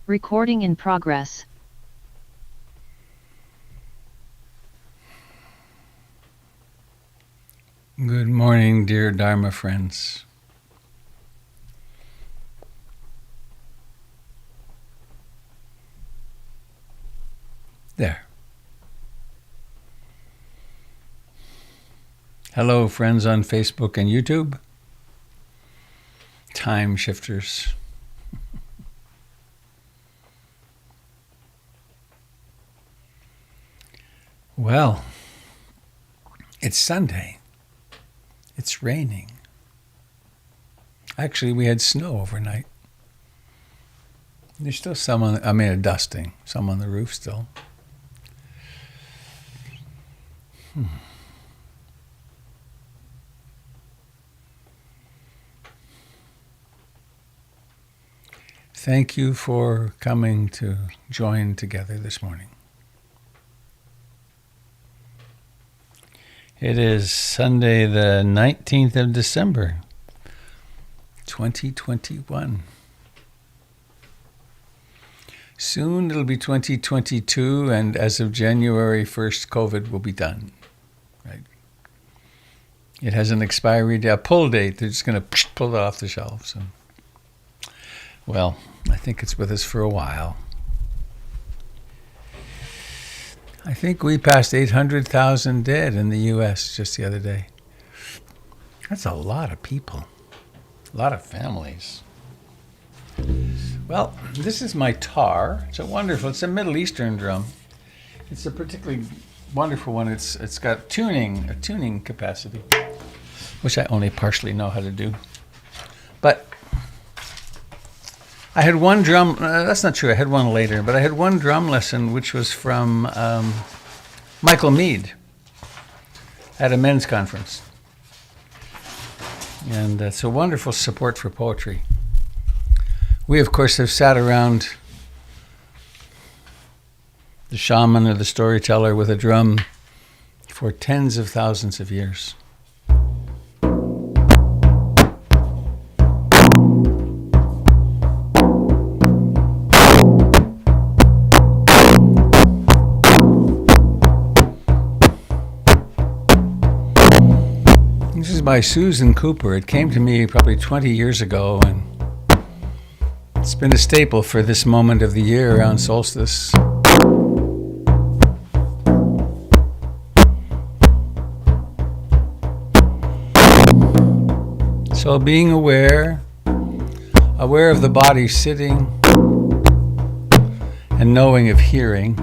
Recording in progress. Good morning, dear Dharma friends. There. Hello, friends on Facebook and YouTube. Time shifters. Well, it's Sunday. It's raining. Actually, we had snow overnight. There's still some on, a dusting, some on the roof still. Thank you for coming to join together this morning. It is Sunday, the 19th of December, 2021. Soon it'll be 2022, and as of January 1st, COVID will be done. Right? It has an expiry date, a pull date. They're just going to pull it off the shelves. And, well, I think it's with us for a while. I think we passed 800,000 dead in the U.S. just the other day. That's a lot of people, a lot of families. Well, this is my tar. It's a Middle Eastern drum. It's a particularly wonderful one. It's got a tuning capacity, which I only partially know how to do. But I had one drum, that's not true, I had one later, but I had one drum lesson which was from Michael Meade at a men's conference. And it's a wonderful support for poetry. We, of course, have sat around the shaman or the storyteller with a drum for tens of thousands of years. This is by Susan Cooper. It came to me probably 20 years ago, and it's been a staple for this moment of the year around solstice. So being aware of the body sitting and knowing of hearing.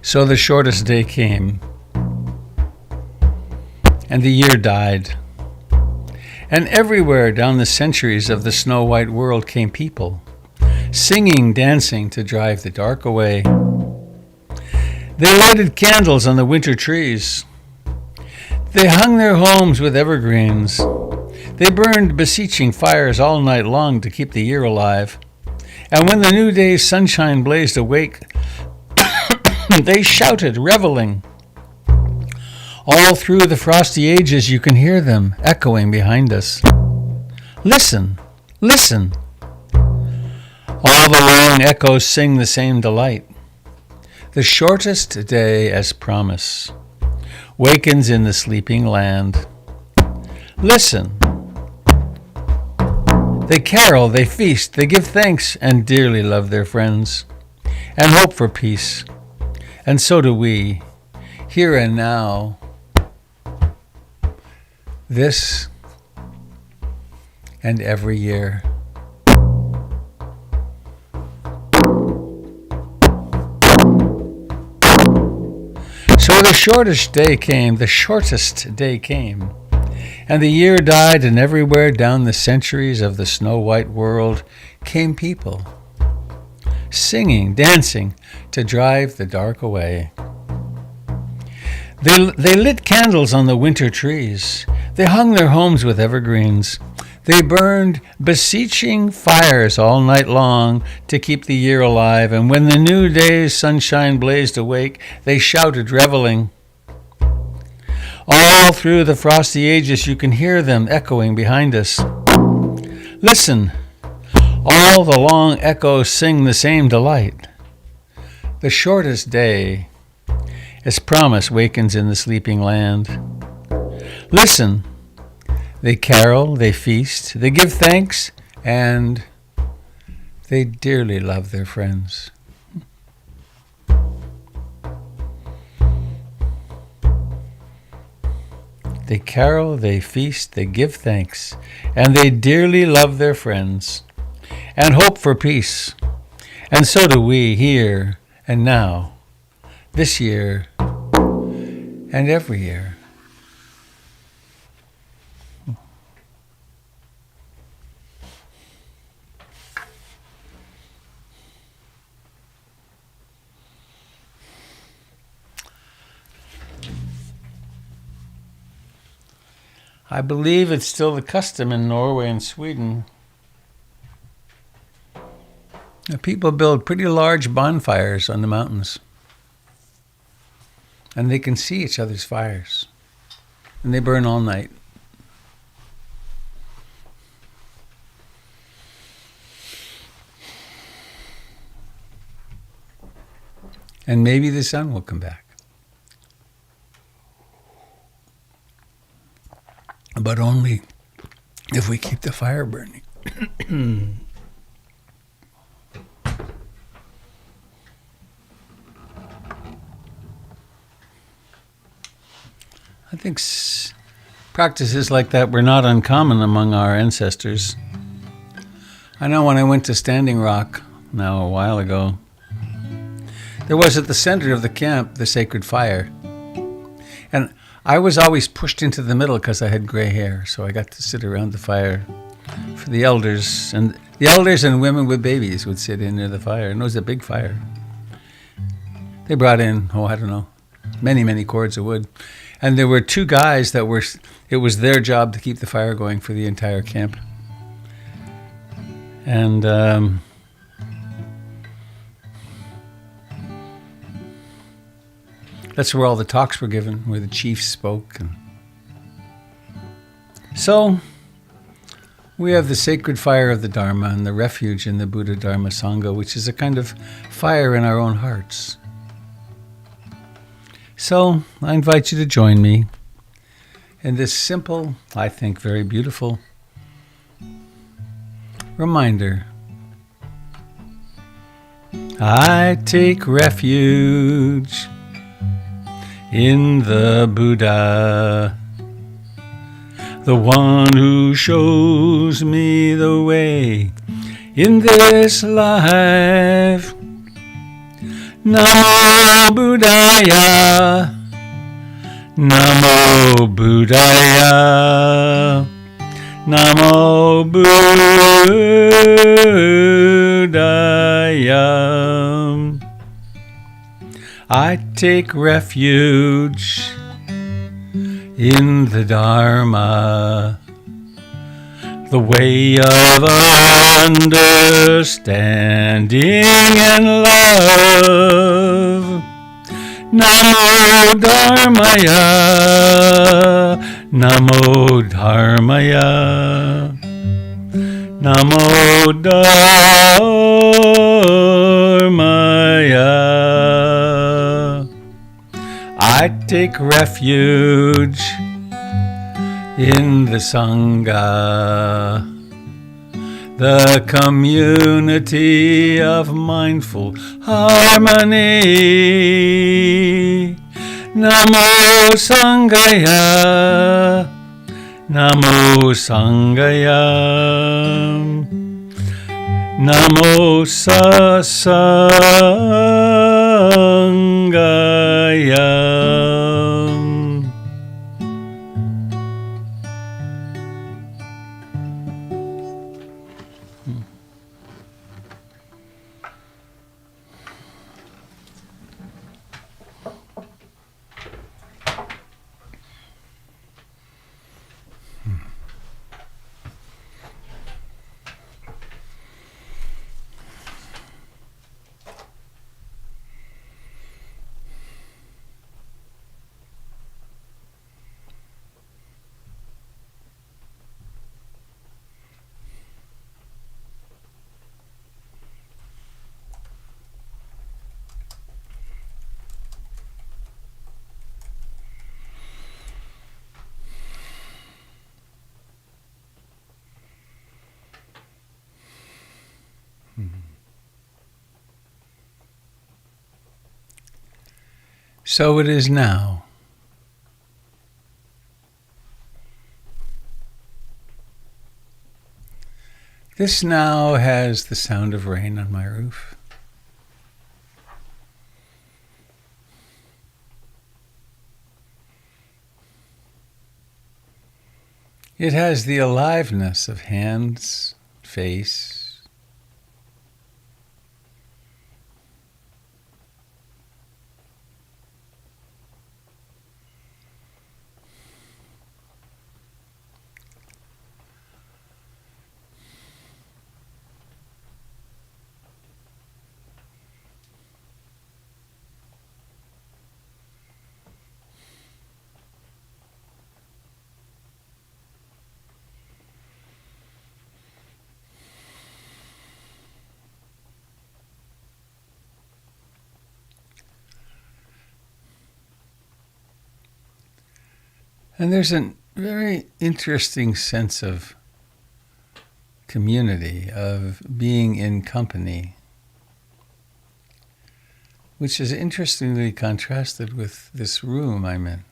So the shortest day came, and the year died. And everywhere down the centuries of the snow-white world came people, singing, dancing to drive the dark away. They lighted candles on the winter trees. They hung their homes with evergreens. They burned beseeching fires all night long to keep the year alive. And when the new day's sunshine blazed awake, they shouted, reveling. All through the frosty ages you can hear them echoing behind us. Listen, listen. All the long echoes sing the same delight. The shortest day, as promise, wakens in the sleeping land. Listen. They carol, they feast, they give thanks, and dearly love their friends, and hope for peace. And so do we, here and now, this and every year. So the shortest day came, and the year died, and everywhere down the centuries of the snow-white world came people, singing, dancing, to drive the dark away. They lit candles on the winter trees. They hung their homes with evergreens. They burned beseeching fires all night long to keep the year alive, and when the new day's sunshine blazed awake, they shouted, reveling. All through the frosty ages you can hear them echoing behind us. Listen, all the long echoes sing the same delight. The shortest day, as promise wakens in the sleeping land. Listen, they carol, they feast, they give thanks, and they dearly love their friends. They carol, they feast, they give thanks, and they dearly love their friends, and hope for peace. And so do we here and now, this year and every year. I believe it's still the custom in Norway and Sweden. People build pretty large bonfires on the mountains. And they can see each other's fires. And they burn all night. And maybe the sun will come back. But only if we keep the fire burning. I think practices like that were not uncommon among our ancestors. I know when I went to Standing Rock, now a while ago, there was at the center of the camp the sacred fire. And I was always pushed into the middle because I had gray hair, so I got to sit around the fire for the elders. And the elders and women with babies would sit in near the fire, and it was a big fire. They brought in, many, many cords of wood. And there were two guys it was their job to keep the fire going for the entire camp. And that's where all the talks were given, where the chiefs spoke. And so we have the sacred fire of the Dharma and the refuge in the Buddha Dharma Sangha, which is a kind of fire in our own hearts. So I invite you to join me in this simple, I think very beautiful reminder. I take refuge in the Buddha, the one who shows me the way in this life. Namo Buddhaya, Namo Buddhaya, Namo Buddhaya. I take refuge in the Dharma, the way of understanding and love. Namo Dharmaya, Namo Dharmaya, Namo Dharmaya. I take refuge in the Sangha, the community of mindful harmony. Namo Sanghaya, Namo Sanghaya, Namo Sasangaya. So it is now. This now has the sound of rain on my roof. It has the aliveness of hands, face, and there's a very interesting sense of community, of being in company, which is interestingly contrasted with this room I'm in.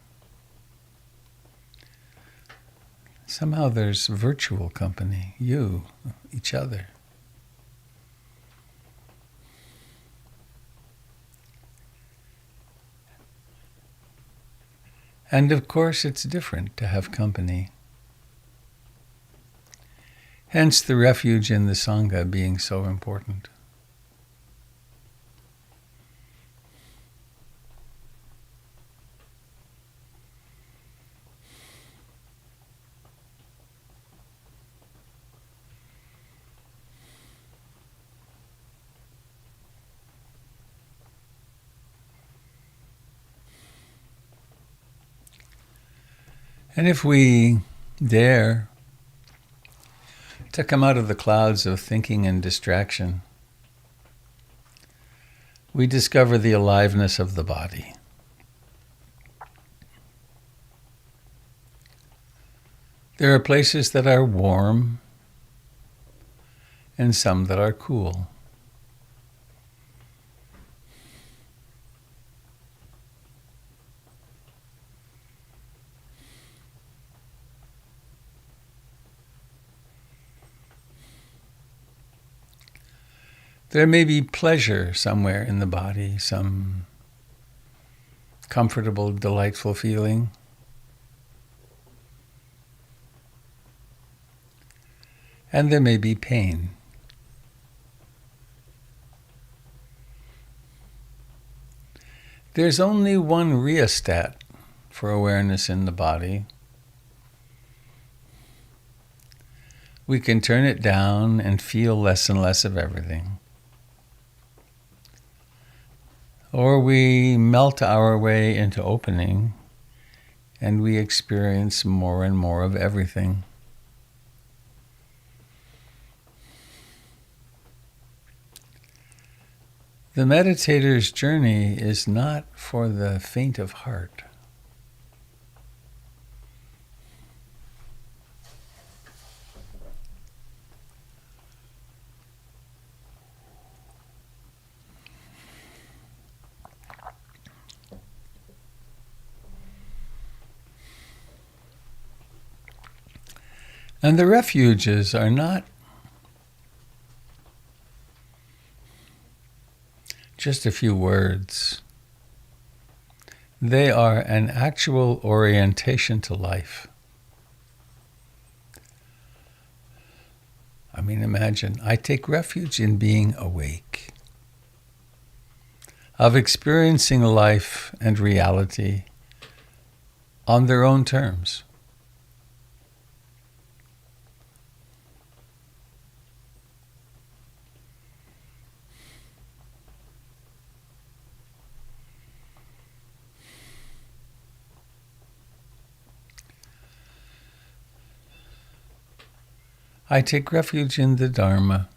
Somehow there's virtual company, you, each other. And of course it's different to have company. Hence the refuge in the Sangha being so important. And if we dare to come out of the clouds of thinking and distraction, we discover the aliveness of the body. There are places that are warm and some that are cool. There may be pleasure somewhere in the body, some comfortable, delightful feeling. And there may be pain. There's only one rheostat for awareness in the body. We can turn it down and feel less and less of everything. Or we melt our way into opening and we experience more and more of everything. The meditator's journey is not for the faint of heart. And the refuges are not just a few words. They are an actual orientation to life. I mean, imagine, I take refuge in being awake, of experiencing life and reality on their own terms. I take refuge in the Dharma.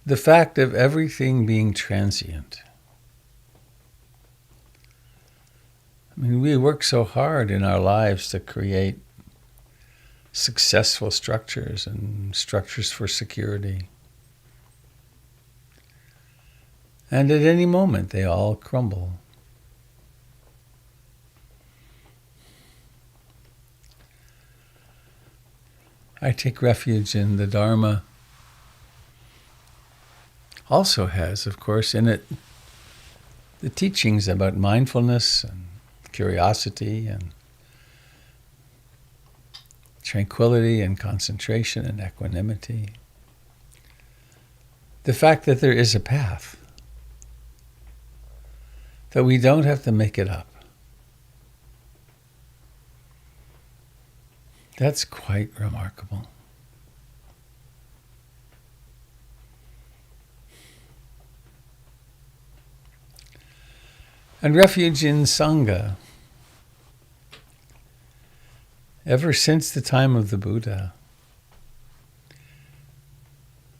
The fact of everything being transient. I mean, we work so hard in our lives to create successful structures and structures for security. And at any moment, they all crumble. I take refuge in the Dharma. Also has, of course, in it the teachings about mindfulness and curiosity and tranquility and concentration and equanimity. The fact that there is a path, that we don't have to make it up. That's quite remarkable. And refuge in Sangha. Ever since the time of the Buddha,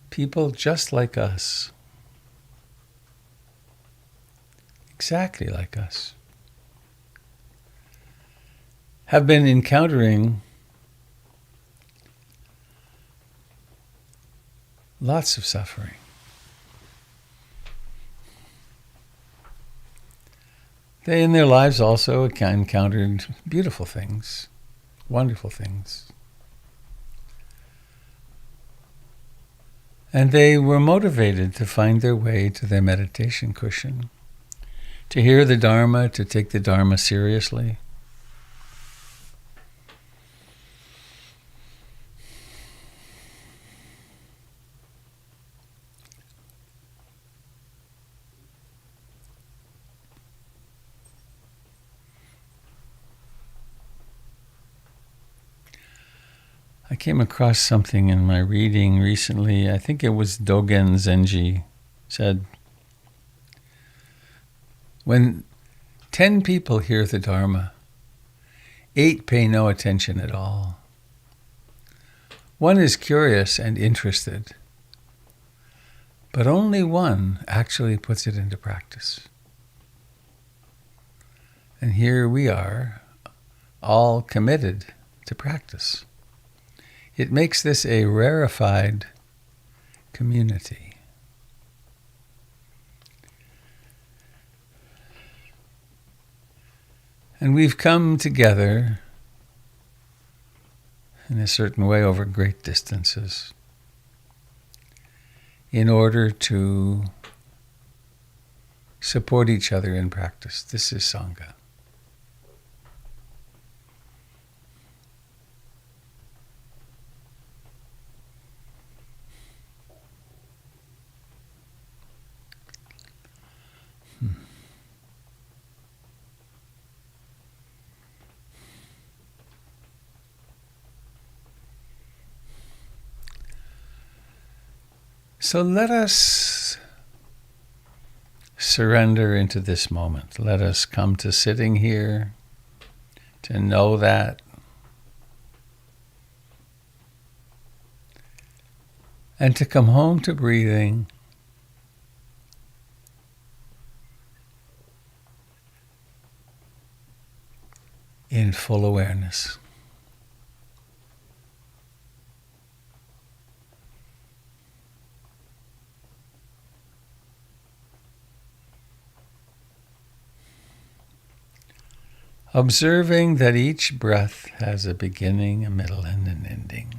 people just like us, exactly like us, have been encountering lots of suffering. They in their lives also encountered beautiful things, wonderful things. And they were motivated to find their way to their meditation cushion, to hear the Dharma, to take the Dharma seriously. I came across something in my reading recently. I think it was Dogen Zenji said, when 10 people hear the Dharma, 8 pay no attention at all. 1 is curious and interested, but only 1 actually puts it into practice. And here we are, all committed to practice. It makes this a rarefied community. And we've come together in a certain way over great distances in order to support each other in practice. This is Sangha. So let us surrender into this moment. Let us come to sitting here, to know that, and to come home to breathing, in full awareness. Observing that each breath has a beginning, a middle, and an ending.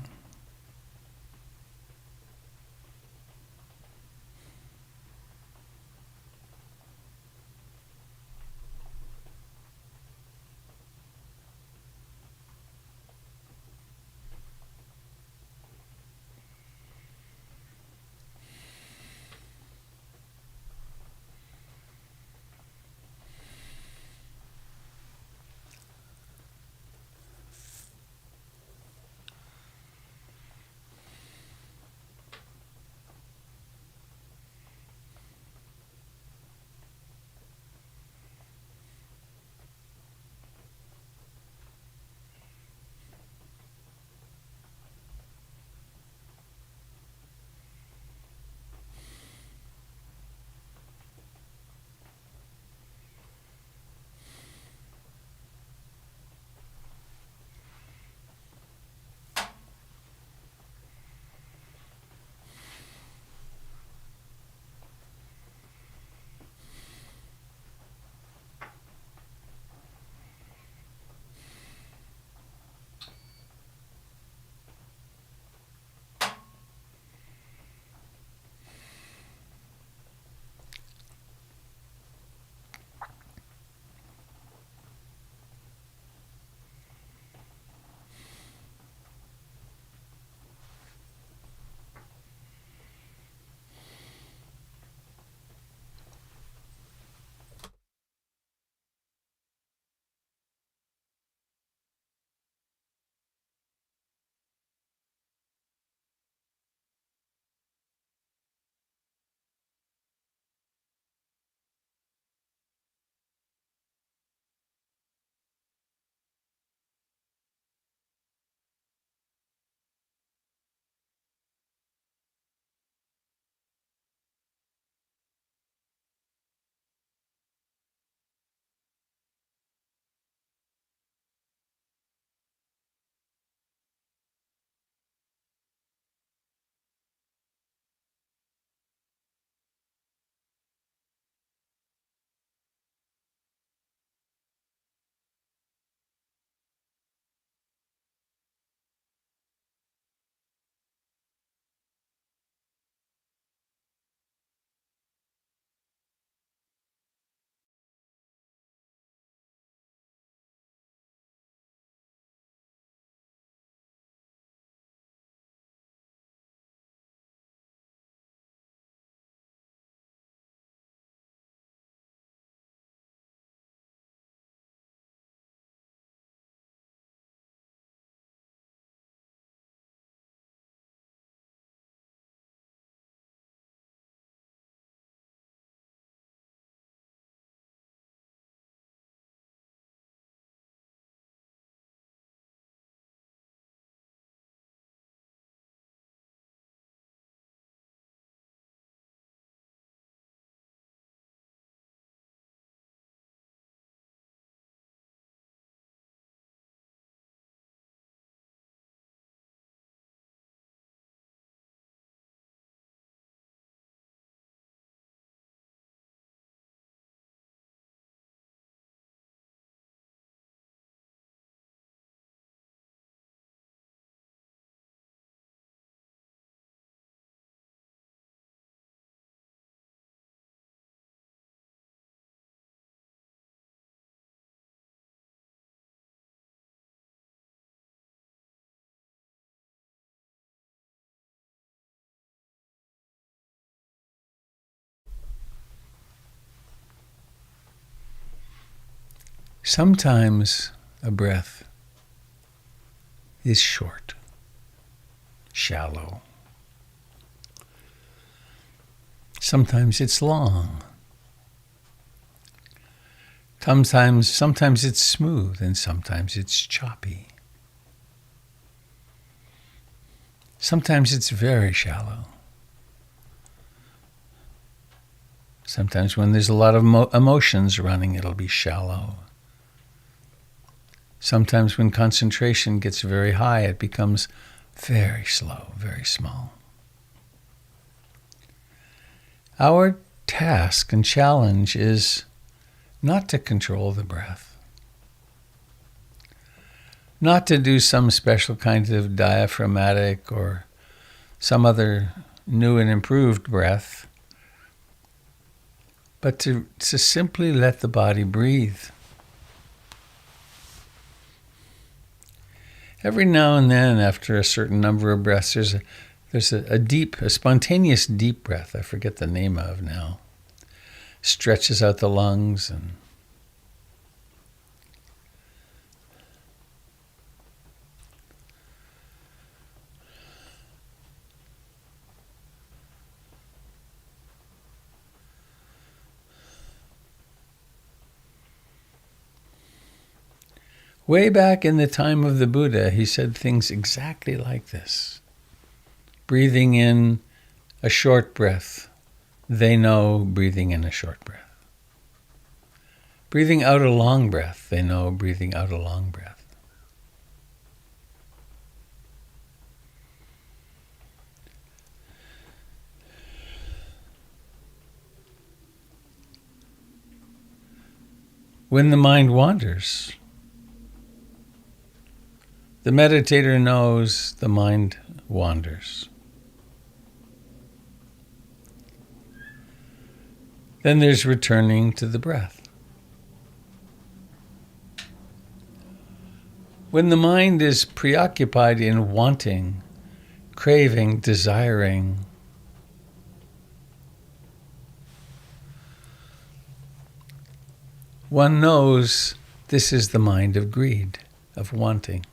Sometimes a breath is short, shallow. Sometimes it's long. Sometimes it's smooth and sometimes it's choppy. Sometimes it's very shallow. Sometimes when there's a lot of emotions running, it'll be shallow. Sometimes when concentration gets very high, it becomes very slow, very small. Our task and challenge is not to control the breath, not to do some special kind of diaphragmatic or some other new and improved breath, but to simply let the body breathe. Every now and then, after a certain number of breaths, there's a spontaneous deep breath, I forget the name of now, stretches out the lungs and way back in the time of the Buddha, he said things exactly like this. Breathing in a short breath, they know breathing in a short breath. Breathing out a long breath, they know breathing out a long breath. When the mind wanders, the meditator knows the mind wanders. Then there's returning to the breath. When the mind is preoccupied in wanting, craving, desiring, one knows this is the mind of greed, of wanting.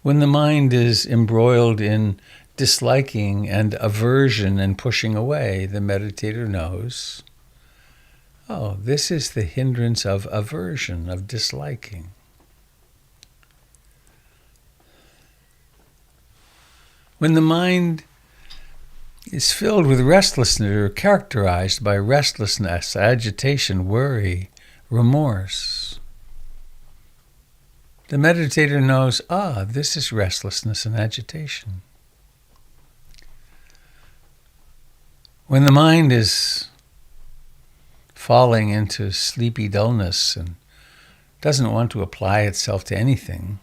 When the mind is embroiled in disliking and aversion and pushing away, the meditator knows, oh, this is the hindrance of aversion, of disliking. When the mind is filled with restlessness or characterized by restlessness, agitation, worry, remorse, the meditator knows, this is restlessness and agitation. When the mind is falling into sleepy dullness and doesn't want to apply itself to anything,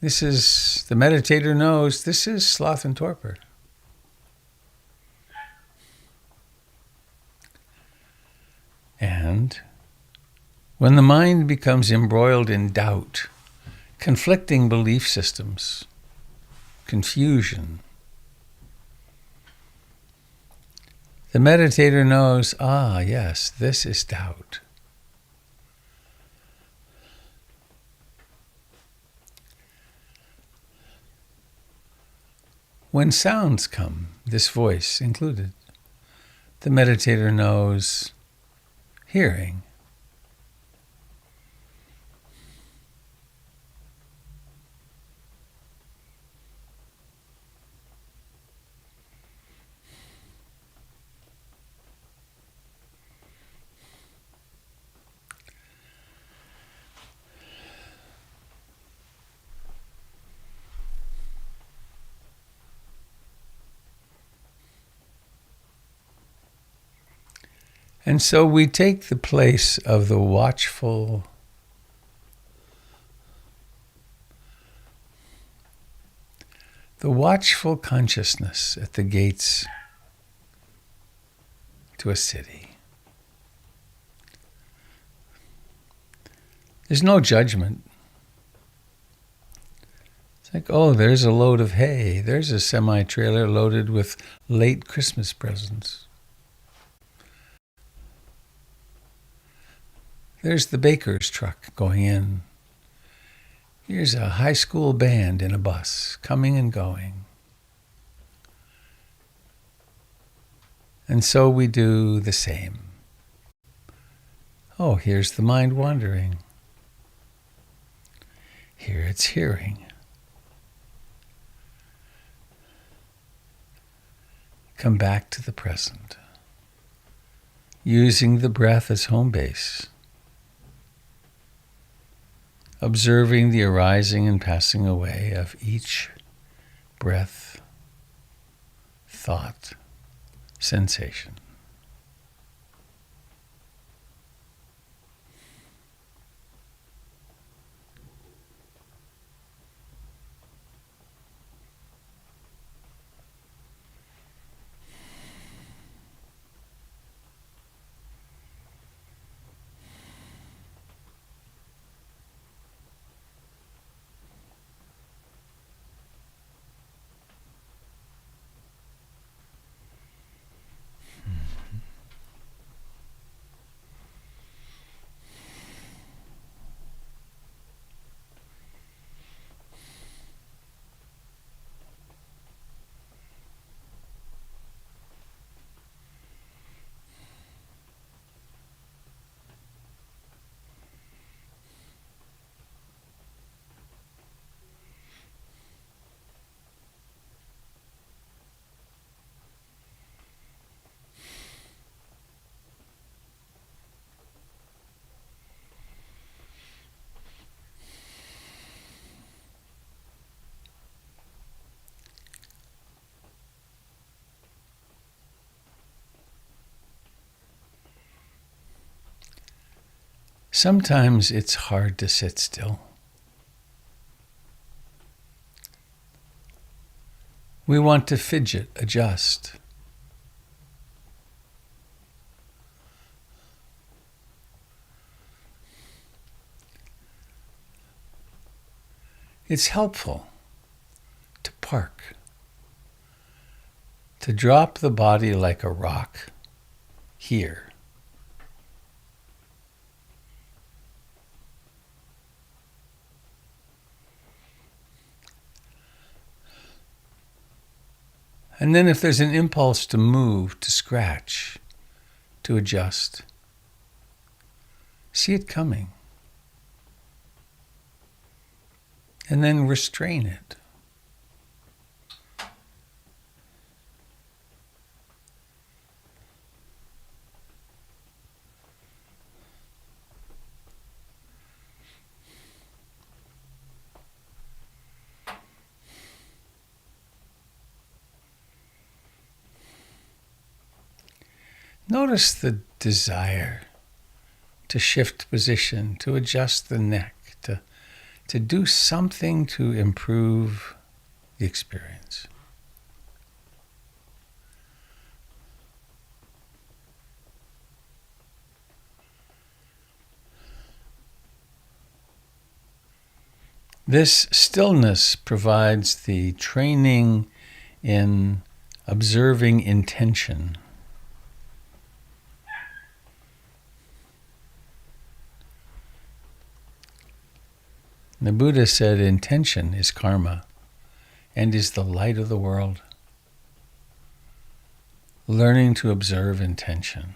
the meditator knows this is sloth and torpor. And when the mind becomes embroiled in doubt, conflicting belief systems, confusion, the meditator knows, yes, this is doubt. When sounds come, this voice included, the meditator knows hearing. And so we take the place of the watchful, consciousness at the gates to a city. There's no judgment. It's like, oh, there's a load of hay. There's a semi-trailer loaded with late Christmas presents. There's the baker's truck going in. Here's a high school band in a bus, coming and going. And so we do the same. Oh, here's the mind wandering. Here it's hearing. Come back to the present, using the breath as home base, observing the arising and passing away of each breath, thought, sensation. Sometimes it's hard to sit still. We want to fidget, adjust. It's helpful to park, to drop the body like a rock here. And then if there's an impulse to move, to scratch, to adjust, see it coming. And then restrain it. Notice the desire to shift position, to adjust the neck, to do something to improve the experience. This stillness provides the training in observing intention. The Buddha said intention is karma and is the light of the world. Learning to observe intention.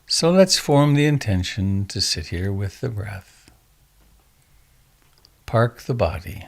So let's form the intention to sit here with the breath. Park the body.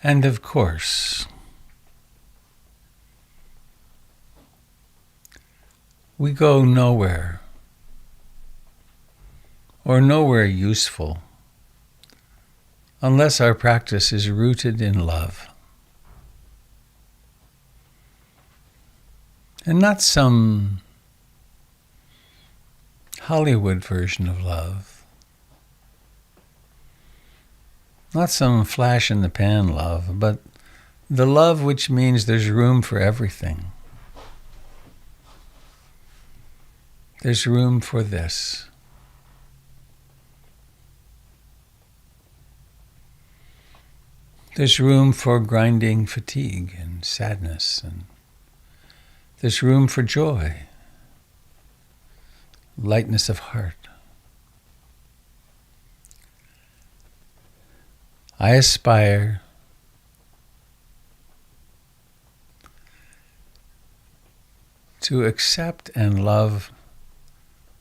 And of course, we go nowhere, or nowhere useful, unless our practice is rooted in love. And not some Hollywood version of love. Not some flash-in-the-pan love, but the love which means there's room for everything. There's room for this. There's room for grinding fatigue and sadness, and there's room for joy, lightness of heart. I aspire to accept and love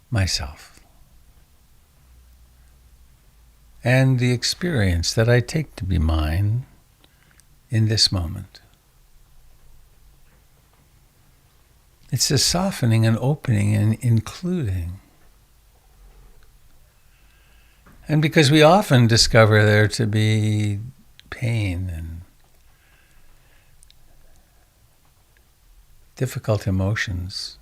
myself and the experience that I take to be mine in this moment. It's a softening and opening and including. And because we often discover there to be pain and difficult emotions,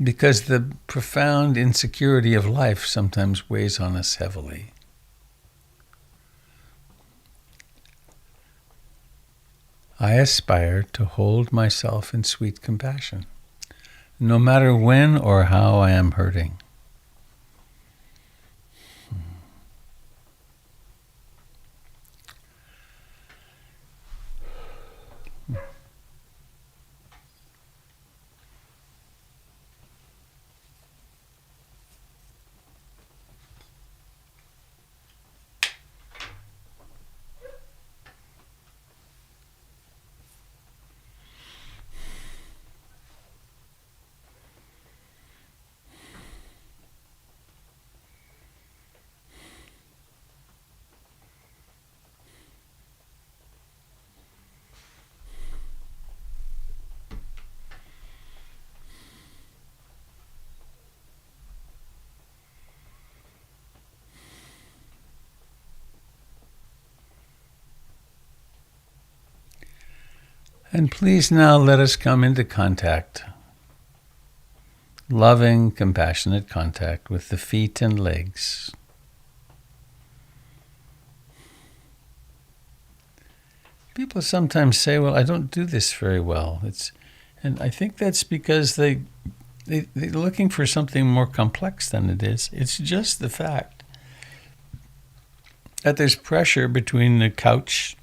because the profound insecurity of life sometimes weighs on us heavily. I aspire to hold myself in sweet compassion, no matter when or how I am hurting. And please now let us come into contact, loving, compassionate contact with the feet and legs. People sometimes say, well, I don't do this very well. And I think that's because they're looking for something more complex than it is. It's just the fact that there's pressure between the couch,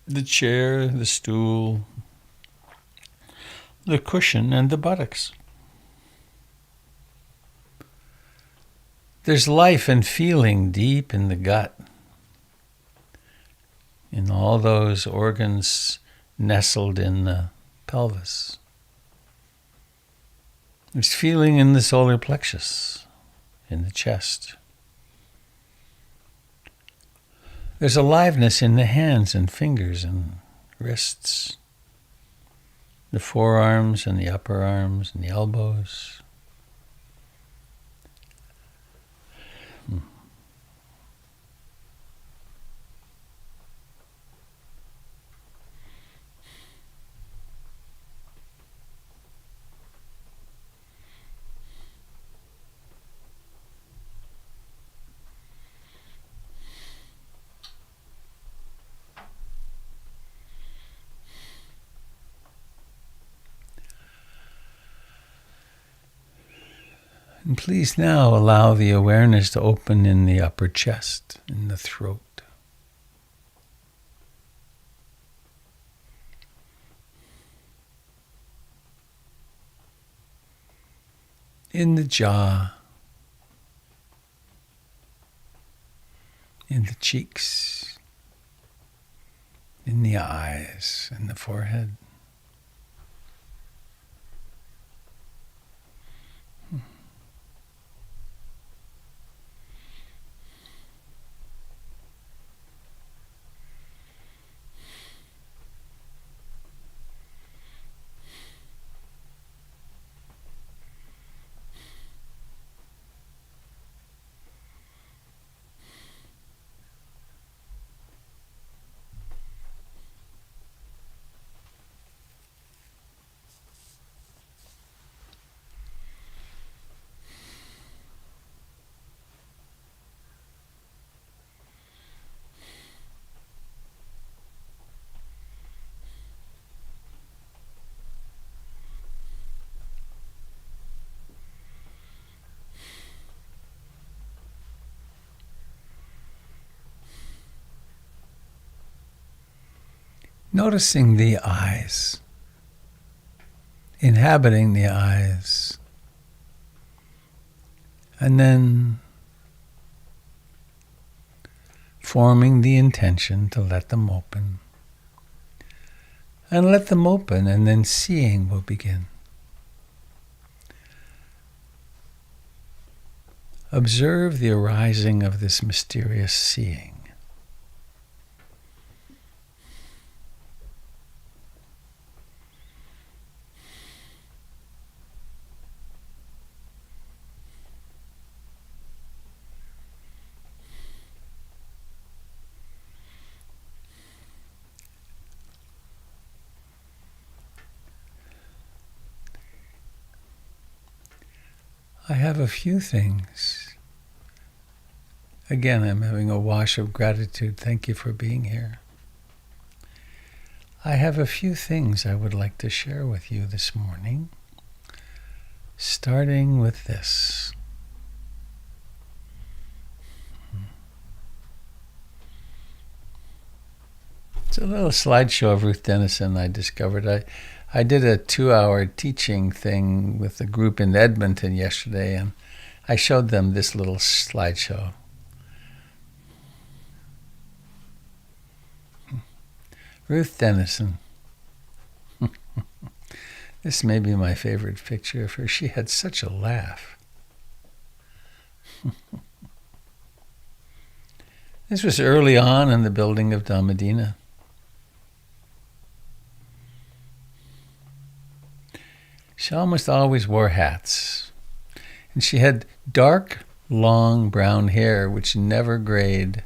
the chair, the stool, the cushion, and the buttocks. There's life and feeling deep in the gut, in all those organs nestled in the pelvis. There's feeling in the solar plexus, in the chest. There's aliveness in the hands and fingers and wrists, the forearms and the upper arms and the elbows. And please now allow the awareness to open in the upper chest, in the throat. In the jaw, in the cheeks, in the eyes, and the forehead. Noticing the eyes, inhabiting the eyes, and then forming the intention to let them open. And let them open, and then seeing will begin. Observe the arising of this mysterious seeing. I have a few things. Again, I'm having a wash of gratitude. Thank you for being here. I have a few things I would like to share with you this morning, starting with this. It's a little slideshow of Ruth Denison I discovered. I did a 2-hour teaching thing with a group in Edmonton yesterday, and I showed them this little slideshow. Ruth Denison. This may be my favorite picture of her. She had such a laugh. This was early on in the building of Dhammadina. She almost always wore hats. And she had dark, long brown hair which never grayed.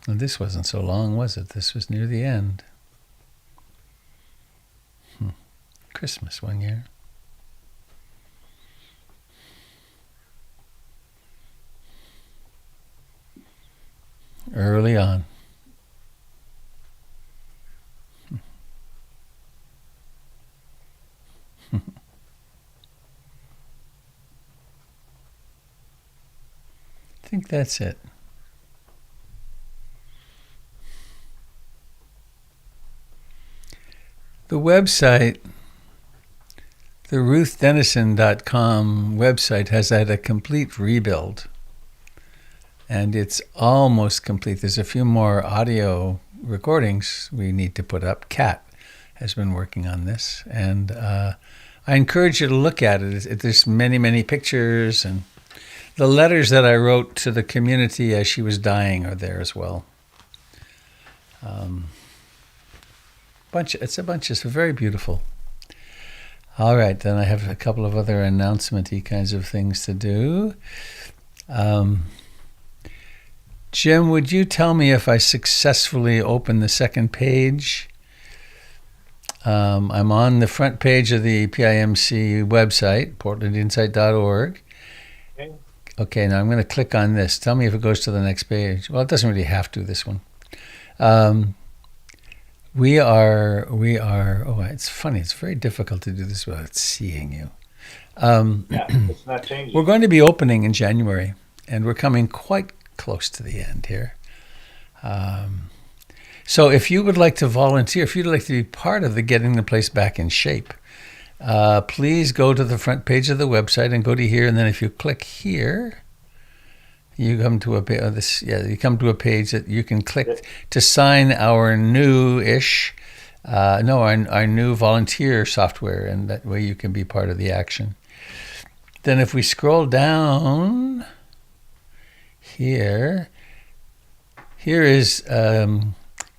And this wasn't so long, was it? This was near the end. Christmas one year. Early on. I think that's it. The website, the RuthDenison.com website, has had a complete rebuild. And it's almost complete. There's a few more audio recordings we need to put up. Kat has been working on this. And I encourage you to look at it. There's many, many pictures. And the letters that I wrote to the community as she was dying are there as well. It's very beautiful. All right, then I have a couple of other announcement-y kinds of things to do. Jim, would you tell me if I successfully open the second page? I'm on the front page of the PIMC website, portlandinsight.org. Okay, now I'm going to click on this. Tell me if it goes to the next page. Well, it doesn't really have to, this one. We are, it's funny. It's very difficult to do this without seeing you. It's not changing. We're going to be opening in January, and we're coming quite close to the end here. So if you would like to volunteer, if you'd like to be part of the Getting the Place Back in Shape, please go to the front page of the website and go to here, and then if you click here, you come to a page. You come to a page that you can click to sign our new-ish, our new volunteer software, and that way you can be part of the action. Then if we scroll down here is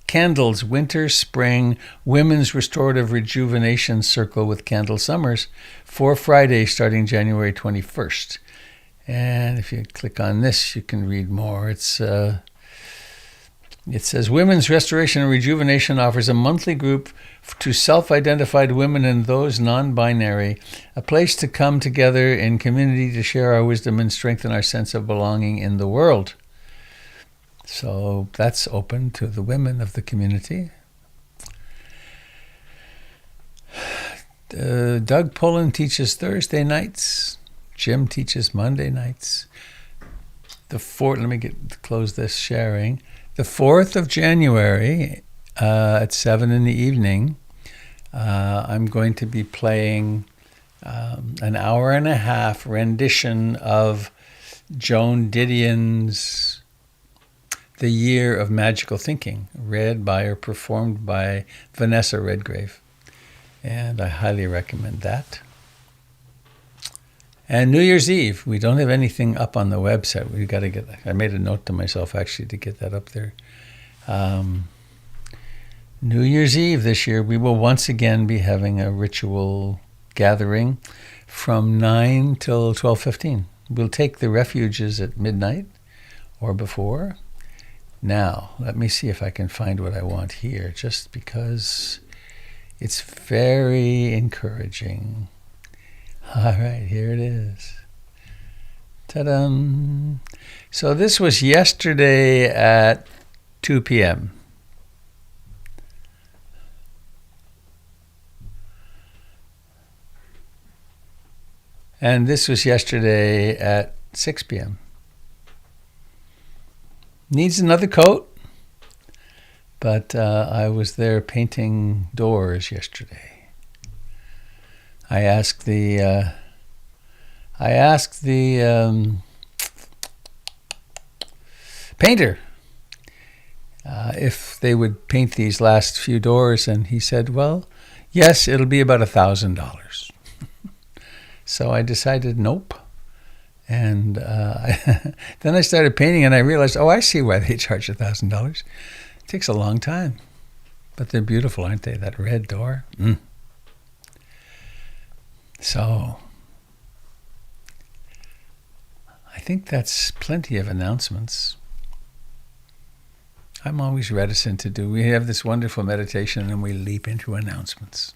Candles Winter, Spring, Women's Restorative Rejuvenation Circle with Candle Summers for Friday starting January 21st. And if you click on this, you can read more. It says, Women's Restoration and Rejuvenation offers a monthly group to self-identified women and those non-binary, a place to come together in community to share our wisdom and strengthen our sense of belonging in the world. So that's open to the women of the community. Doug Pullen teaches Thursday nights. Jim teaches Monday nights. Let me close this sharing. The 4th of January at 7 in the evening, I'm going to be playing an hour and a half rendition of Joan Didion's The Year of Magical Thinking, read by or performed by Vanessa Redgrave. And I highly recommend that. And New Year's Eve, we don't have anything up on the website. We've got to get. I made a note to myself actually to get that up there. New Year's Eve this year, we will once again be having a ritual gathering from 9 till 12:15. We'll take the refuges at midnight or before. Now, let me see if I can find what I want here, just because it's very encouraging. All right, here it is. Ta-da! So this was yesterday at 2 p.m. And this was yesterday at 6 p.m. Needs another coat, but I was there painting doors yesterday. I asked the painter if they would paint these last few doors, and he said, "Well, yes, it'll be about $1,000." So I decided, nope. And then I started painting, and I realized, oh, I see why they charge $1,000. It takes a long time, but they're beautiful, aren't they? That red door. So I think that's plenty of announcements. I'm always reticent to do. We have this wonderful meditation and we leap into announcements.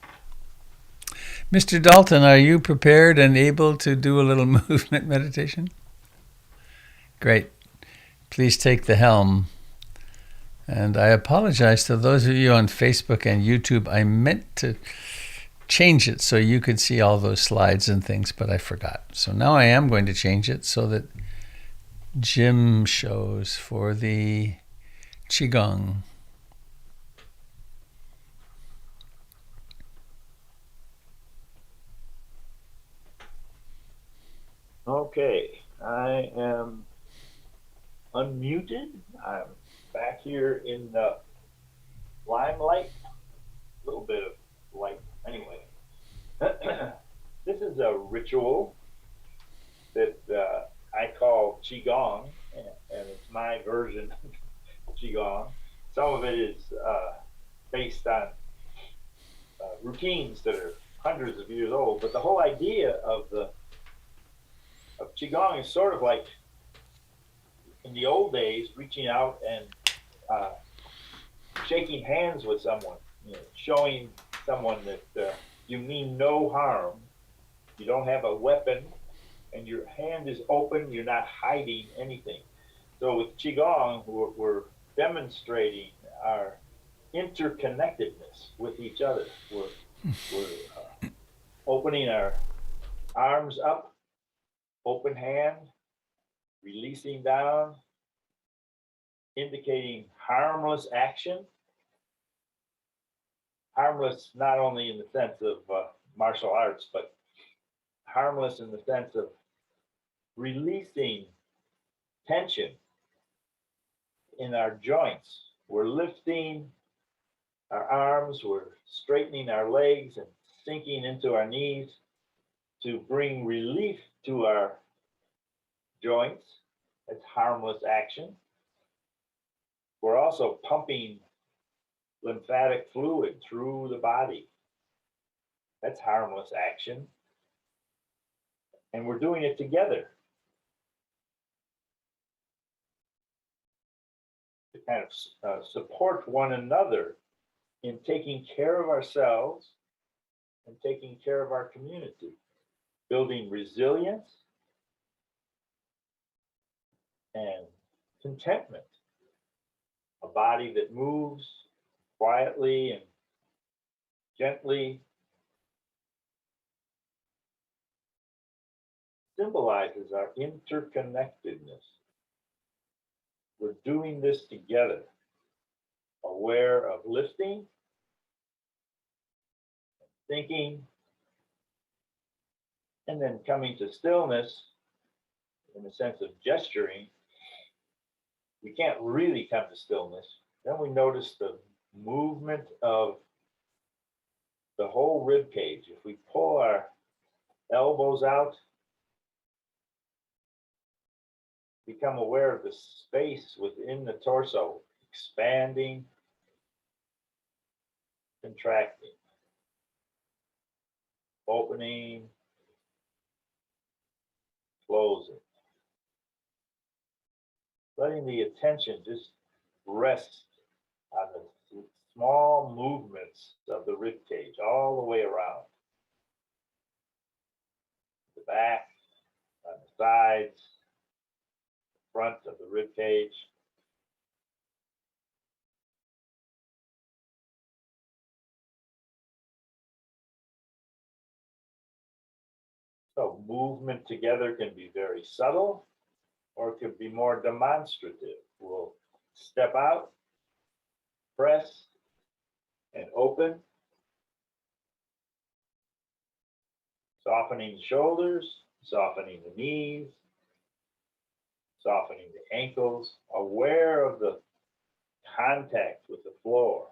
Mr. Dalton, are you prepared and able to do a little movement meditation? Great. Please take the helm. And I apologize to those of you on Facebook and YouTube. I meant to change it so you could see all those slides and things, but I forgot. So now I am going to change it so that Jim shows for the Qigong. Okay, I am unmuted. I'm back here in the limelight. A little bit of light anyway. This is a ritual that I call Qigong, and it's my version of Qigong. Some of it is based on routines that are hundreds of years old, but the whole idea of Qigong is sort of like in the old days, reaching out and shaking hands with someone, showing someone that you mean no harm, you don't have a weapon, and your hand is open, you're not hiding anything. So with Qigong, we're demonstrating our interconnectedness with each other. We're opening our arms up, open hand, releasing down, indicating harmless action. Harmless not only in the sense of martial arts, but harmless in the sense of releasing tension in our joints. We're lifting our arms, we're straightening our legs and sinking into our knees to bring relief to our joints. That's harmless action. We're also pumping lymphatic fluid through the body. That's harmless action. And we're doing it together to kind of support one another in taking care of ourselves and taking care of our community, building resilience and contentment, a body that moves quietly and gently, symbolizes our interconnectedness. We're doing this together, aware of lifting, thinking, and then coming to stillness in the sense of gesturing. We can't really come to stillness. Then we notice the movement of the whole rib cage. If we pull our elbows out, become aware of the space within the torso, expanding, contracting, opening, closing. Letting the attention just rest on the small movements of the rib cage all the way around. The back, on the sides, the front of the rib cage. So movement together can be very subtle, or it could be more demonstrative. We'll step out, press, and open, softening the shoulders, softening the knees, softening the ankles, aware of the contact with the floor,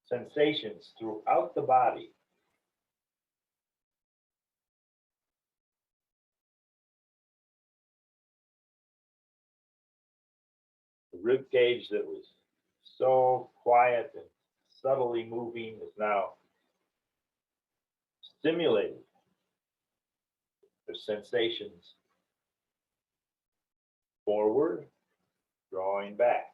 sensations throughout the body. The rib cage that was so quiet and subtly moving is now stimulated. There's sensations forward, drawing back.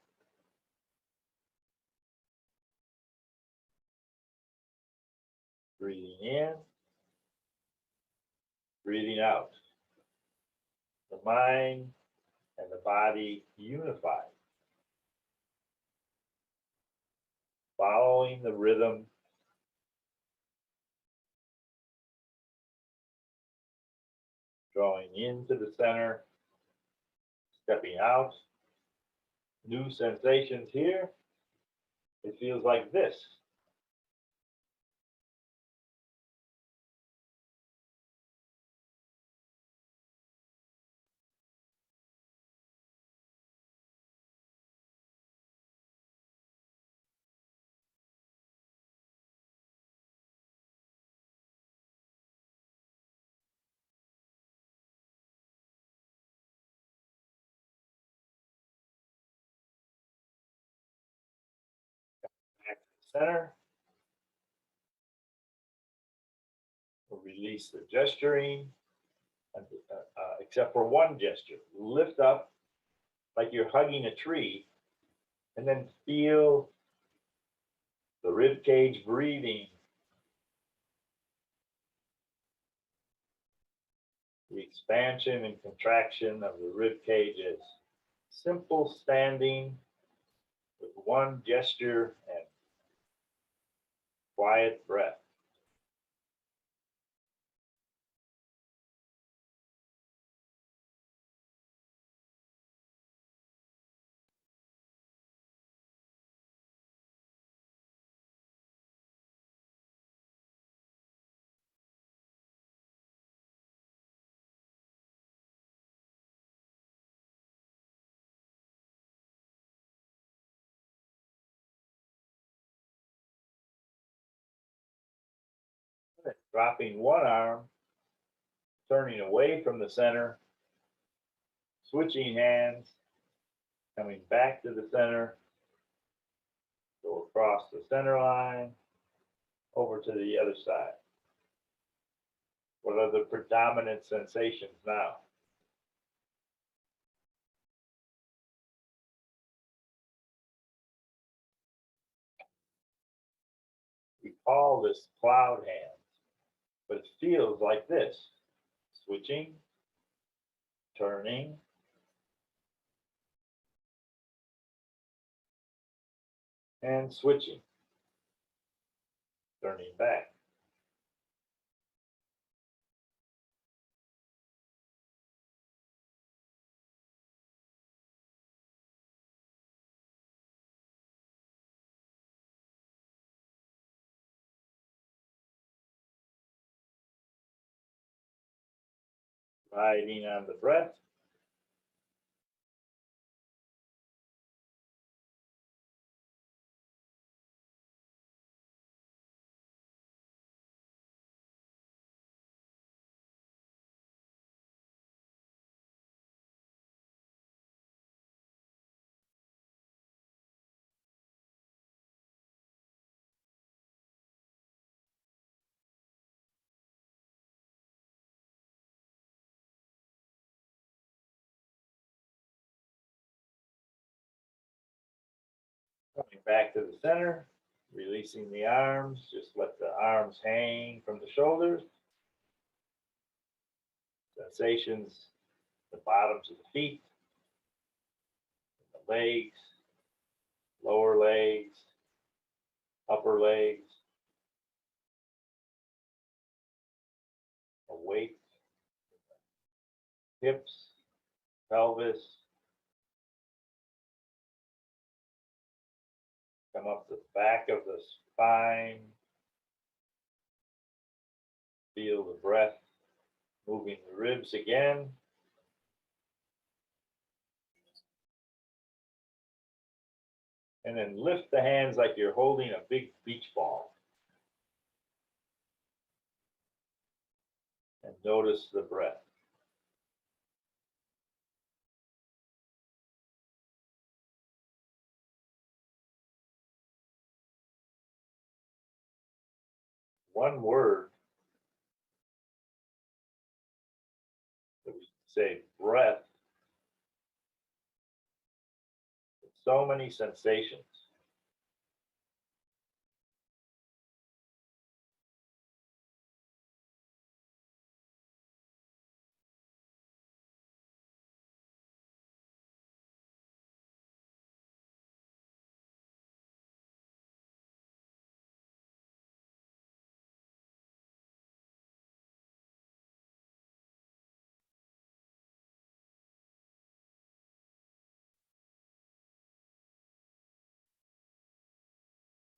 Breathing in, breathing out. The mind and the body unified. Following the rhythm, drawing into the center, stepping out. New sensations here. It feels like this. Back to the center. We'll release the gesturing, except for one gesture. Lift up like you're hugging a tree, and then feel the rib cage breathing. The expansion and contraction of the rib cage is simple standing with one gesture and quiet breath. Dropping one arm, turning away from the center, switching hands, coming back to the center, go across the center line, over to the other side. What are the predominant sensations now? We call this cloud hands, but it feels like this: switching, turning, and switching, turning back. riding on the breath. Coming back to the center, releasing the arms. Just let the arms hang from the shoulders. Sensations, the bottoms of the feet, the legs, lower legs, upper legs, awake, hips, pelvis. Come up the back of the spine. Feel the breath moving the ribs again. And then lift the hands like you're holding a big beach ball. And notice the breath. One word that we say breath, so many sensations.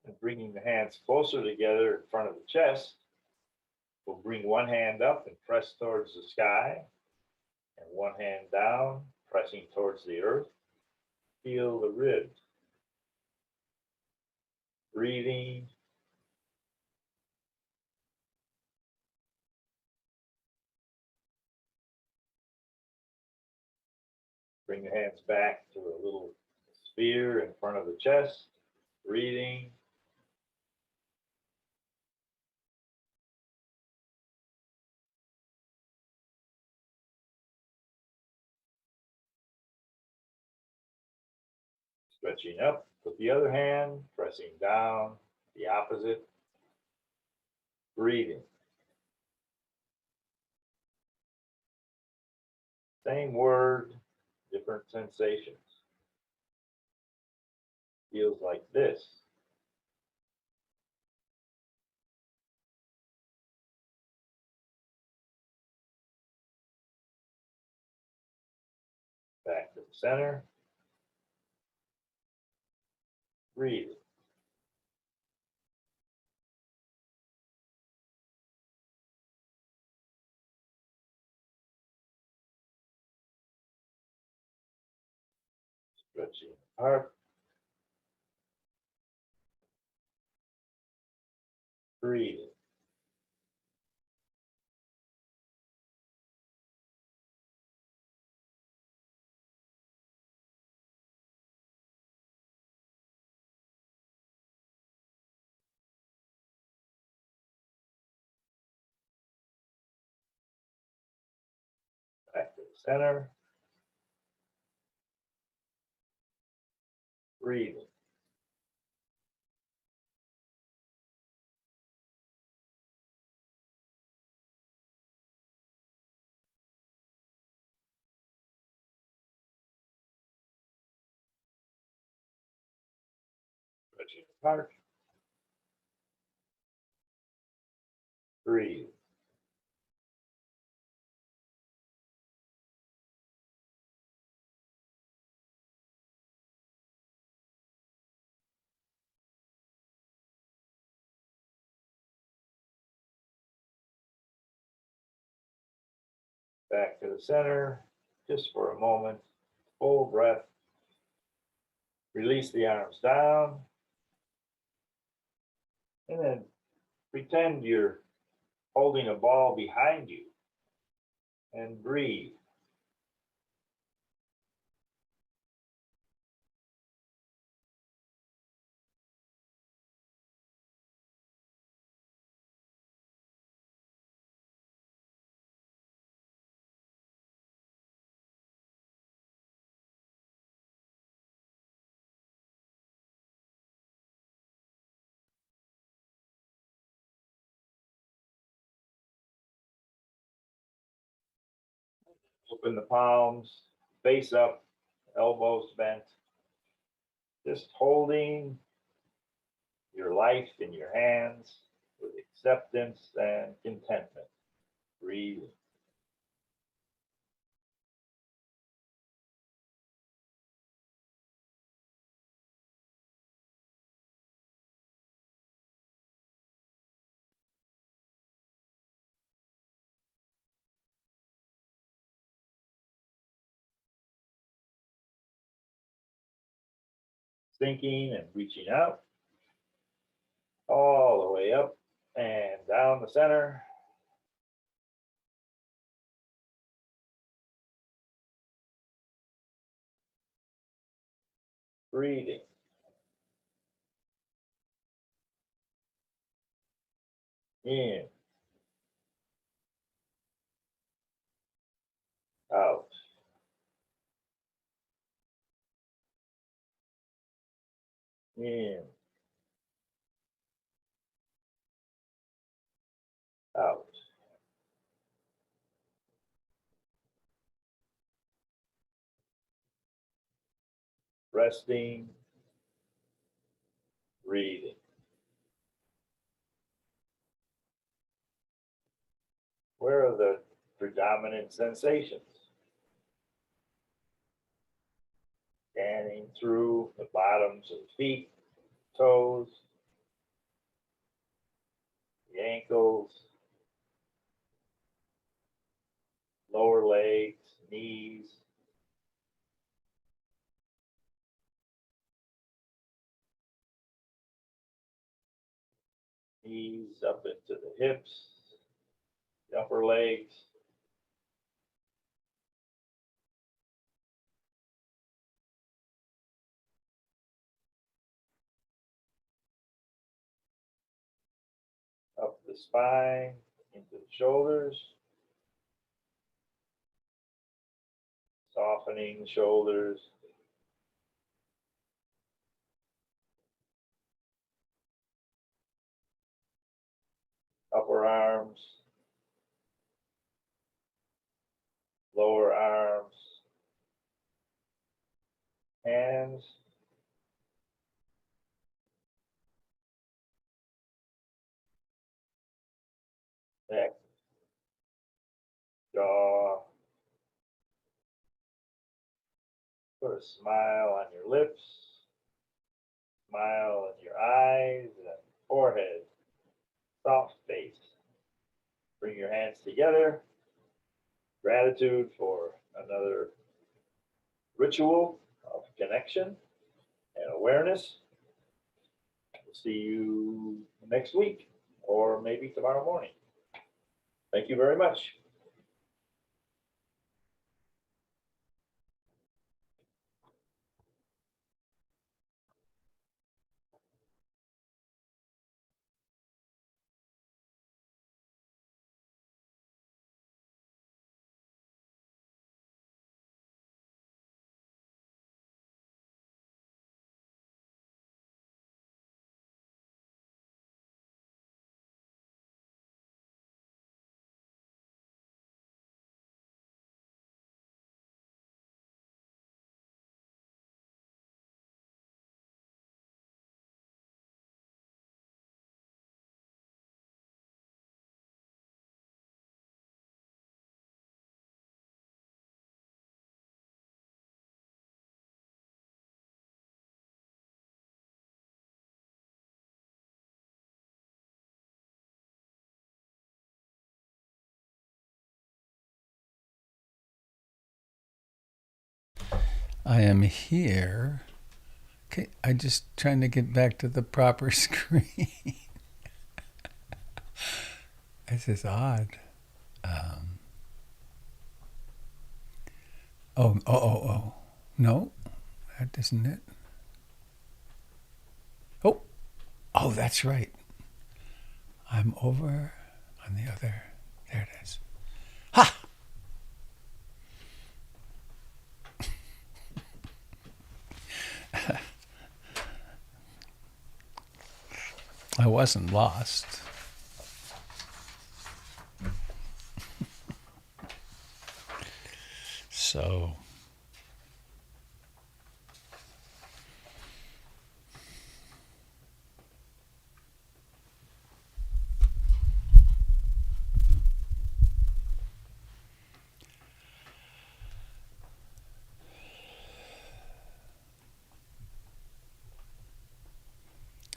And bringing the hands closer together in front of the chest, we'll bring one hand up and press towards the sky, and one hand down, pressing towards the earth. Feel the ribs. Breathing. Bring the hands back to a little sphere in front of the chest. Breathing. Stretching up with the other hand, pressing down, the opposite. Breathing. Same word, different sensations. Feels like this. Back to the center. Breathe. Stretching apart. Breathe. Back to the center. Breathing. Stretching apart. Breathe. Back to the center, just for a moment. Full breath. Release the arms down. And then pretend you're holding a ball behind you. And breathe. Open the palms, face up, elbows bent. Just holding your life in your hands with acceptance and contentment. Breathe. Sinking and reaching out all the way up and down the center. Breathing. In, out. In, out. Resting, breathing. Where are the predominant sensations? Scanning through the bottoms of the feet, toes, the ankles, lower legs, knees. Knees up into the hips, the upper legs. Up the spine, into the shoulders. Softening the shoulders. Upper arms, lower arms, hands, neck, jaw. Put a smile on your lips, smile in your eyes and forehead, soft face. Bring your hands together. Gratitude for another ritual of connection and awareness. We'll see you next week or maybe tomorrow morning. Thank you very much. I am here. Okay, I'm just trying to get back to the proper screen. This is odd. Oh. No, that isn't it. Oh, that's right. I'm over on the other. There it is. Ha! I wasn't lost. So,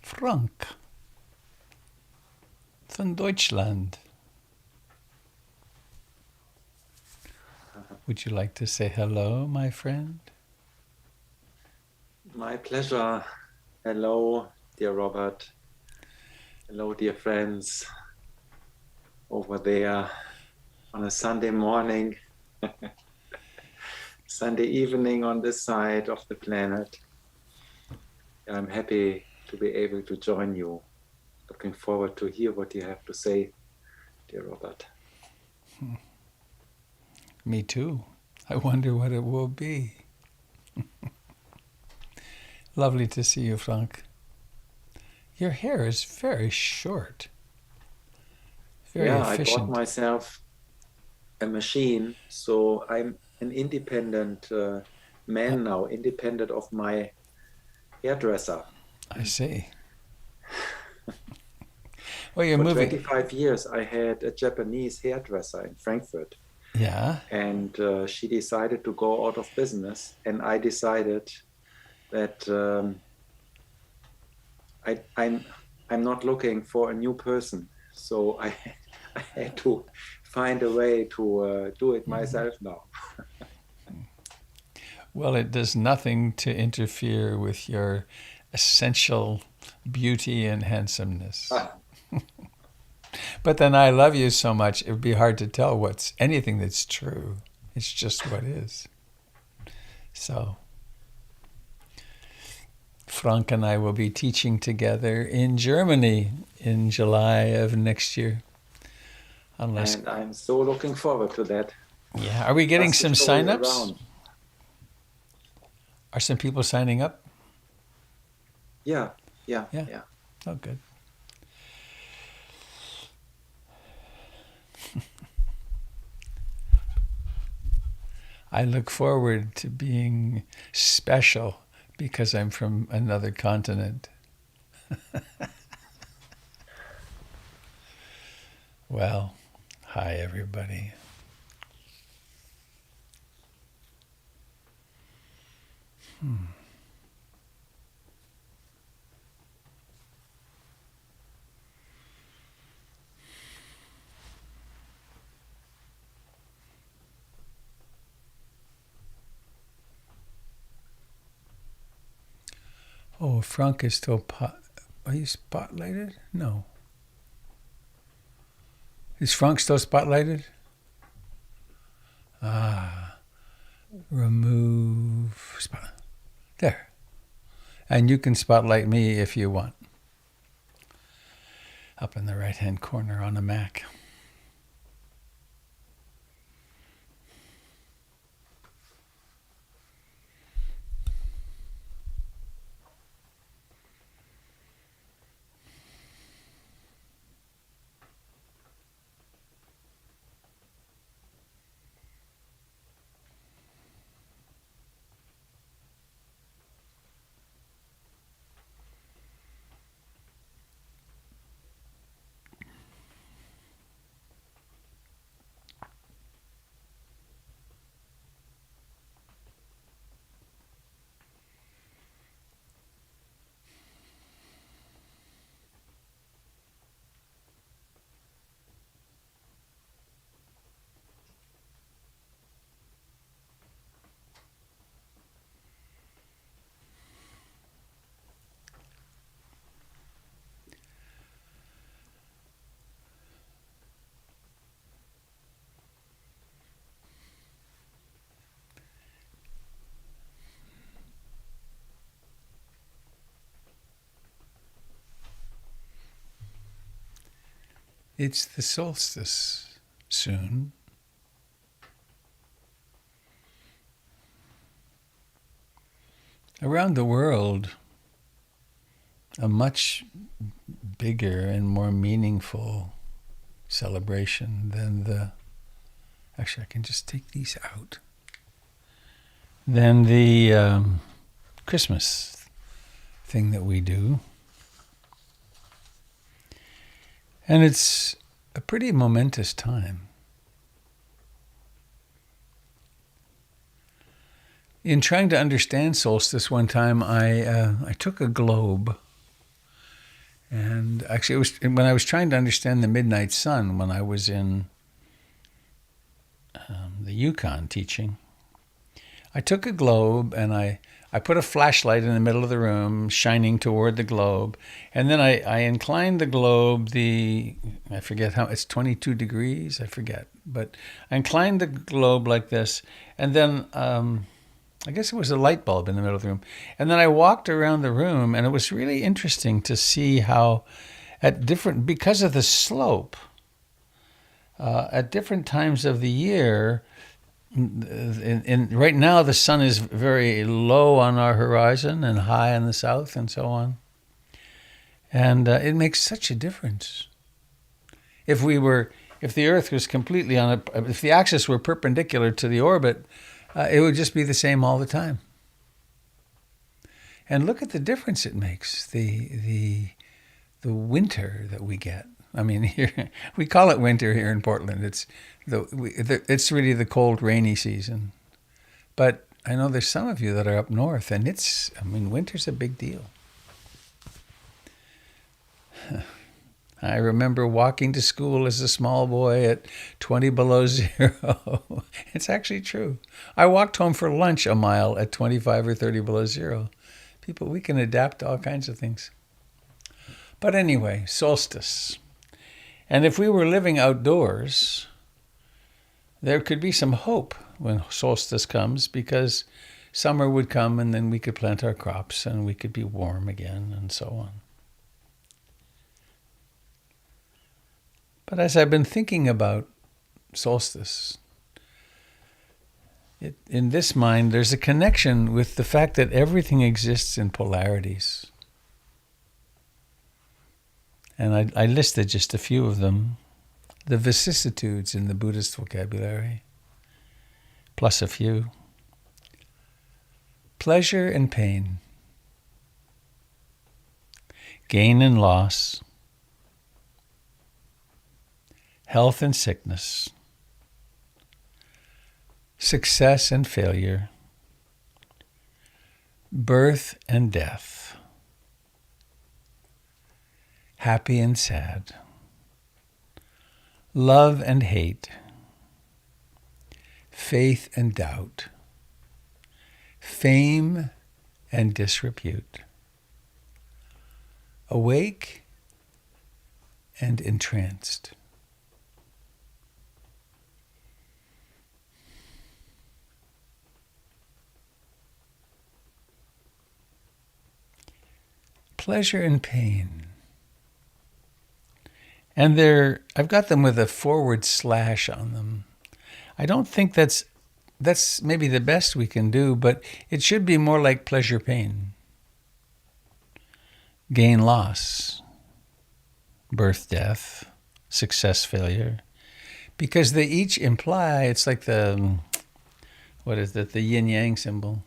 Frank von Deutschland. Would you like to say hello, my friend? My pleasure. Hello, dear Robert. Hello, dear friends over there on a Sunday morning, Sunday evening on this side of the planet. I'm happy to be able to join you. Looking forward to hear what you have to say, dear Robert. Me too. I wonder what it will be. Lovely to see you, Frank. Your hair is very short. Very efficient. I bought myself a machine, so I'm an independent man now, independent of my hairdresser. I see. Well, you're For moving. 25 years, I had a Japanese hairdresser in Frankfurt. Yeah. And she decided to go out of business. And I decided that I'm not looking for a new person. So I had to find a way to do it myself now. Well, it does nothing to interfere with your essential beauty and handsomeness. But then I love you so much, it would be hard to tell what's anything that's true. It's just what is. So, Frank and I will be teaching together in Germany in July of next year. And I'm so looking forward to that. Yeah. Are we getting some sign-ups? Are some people signing up? Yeah. Oh, good. I look forward to being special because I'm from another continent. Well, hi, everybody. Oh, Frank is still are you spotlighted? No. Is Frank still spotlighted? Remove spot. There. And you can spotlight me if you want. Up in the right-hand corner on a Mac. It's the solstice soon. Around the world, a much bigger and more meaningful celebration than the... Actually, I can just take these out. Than the Christmas thing that we do. And it's a pretty momentous time. In trying to understand solstice one time, I took a globe. And actually, it was when I was trying to understand the midnight sun when I was in the Yukon teaching. I took a globe and I put a flashlight in the middle of the room, shining toward the globe. And then I inclined the globe, I forget how, it's 22 degrees, I forget. But I inclined the globe like this. And then I guess it was a light bulb in the middle of the room. And then I walked around the room, and it was really interesting to see how because of the slope, at different times of the year, right now the sun is very low on our horizon and high in the south and so on. And it makes such a difference. If the Earth was completely if the axis were perpendicular to the orbit, it would just be the same all the time. And look at the difference it makes, the winter that we get. I mean, here, we call it winter here in Portland. It's really the cold, rainy season. But I know there's some of you that are up north, and winter's a big deal. I remember walking to school as a small boy at 20 below zero. It's actually true. I walked home for lunch a mile at 25 or 30 below zero. People, we can adapt to all kinds of things. But anyway, solstice. And if we were living outdoors, there could be some hope when solstice comes, because summer would come and then we could plant our crops and we could be warm again and so on. But as I've been thinking about solstice, in this mind, there's a connection with the fact that everything exists in polarities. And I listed just a few of them. The vicissitudes in the Buddhist vocabulary, plus a few. Pleasure and pain. Gain and loss. Health and sickness. Success and failure. Birth and death. Happy and sad. Love and hate. Faith and doubt. Fame and disrepute. Awake and entranced. Pleasure and pain. And I've got them with a forward slash on them. I don't think that's maybe the best we can do, but it should be more like pleasure, pain. Gain, loss. Birth, death. Success, failure. Because they each imply, it's like the yin yang symbol.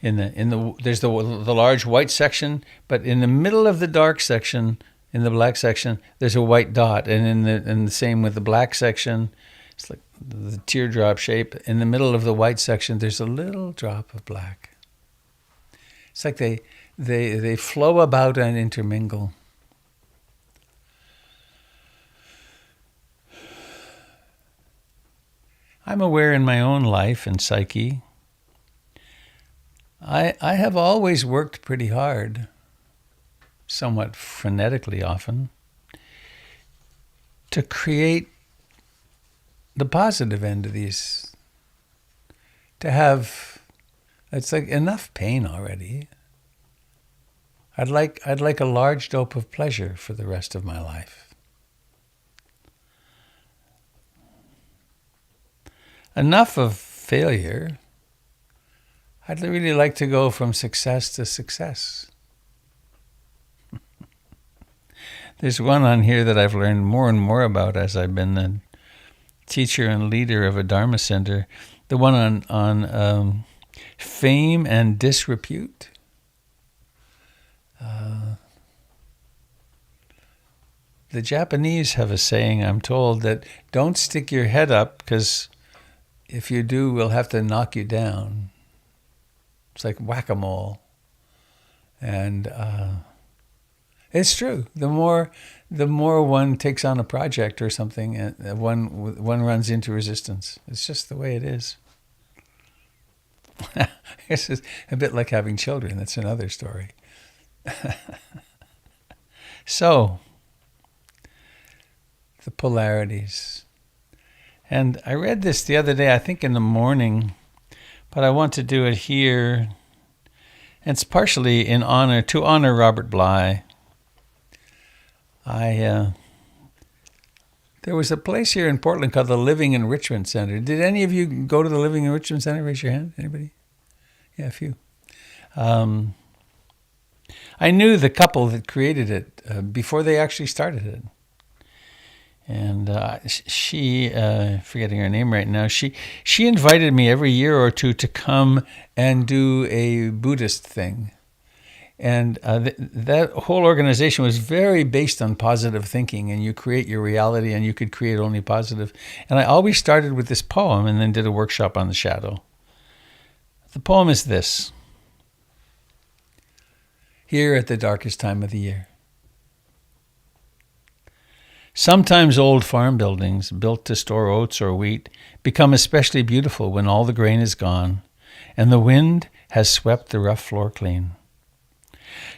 There's the large white section, but in the middle of the dark section, in the black section, there's a white dot, and in the same with the black section, it's like the teardrop shape. In the middle of the white section, there's a little drop of black. It's like they flow about and intermingle. I'm aware in my own life and psyche, I have always worked pretty hard, somewhat frenetically often, to create the positive end of these. To have, it's like enough pain already. I'd like a large dope of pleasure for the rest of my life. enough of failure. I'd really like to go from success to success. There's one on here that I've learned more and more about as I've been a teacher and leader of a Dharma center. The one on fame and disrepute. The Japanese have a saying, I'm told, that don't stick your head up, because if you do, we'll have to knock you down. It's like whack-a-mole. And it's true. The more one takes on a project or something, one runs into resistance. It's just the way it is. It's a bit like having children. That's another story. So, the polarities. And I read this the other day, I think in the morning, but I want to do it here. And it's partially to honor Robert Bly. There was a place here in Portland called the Living Enrichment Center. Did any of you go to the Living Enrichment Center? Raise your hand. Anybody? Yeah, a few. I knew the couple that created it before they actually started it. And she, forgetting her name right now, she invited me every year or two to come and do a Buddhist thing. And that whole organization was very based on positive thinking, and you create your reality, and you could create only positive. And I always started with this poem and then did a workshop on the shadow. The poem is this. Here at the darkest time of the year. Sometimes old farm buildings, built to store oats or wheat, become especially beautiful when all the grain is gone, and the wind has swept the rough floor clean.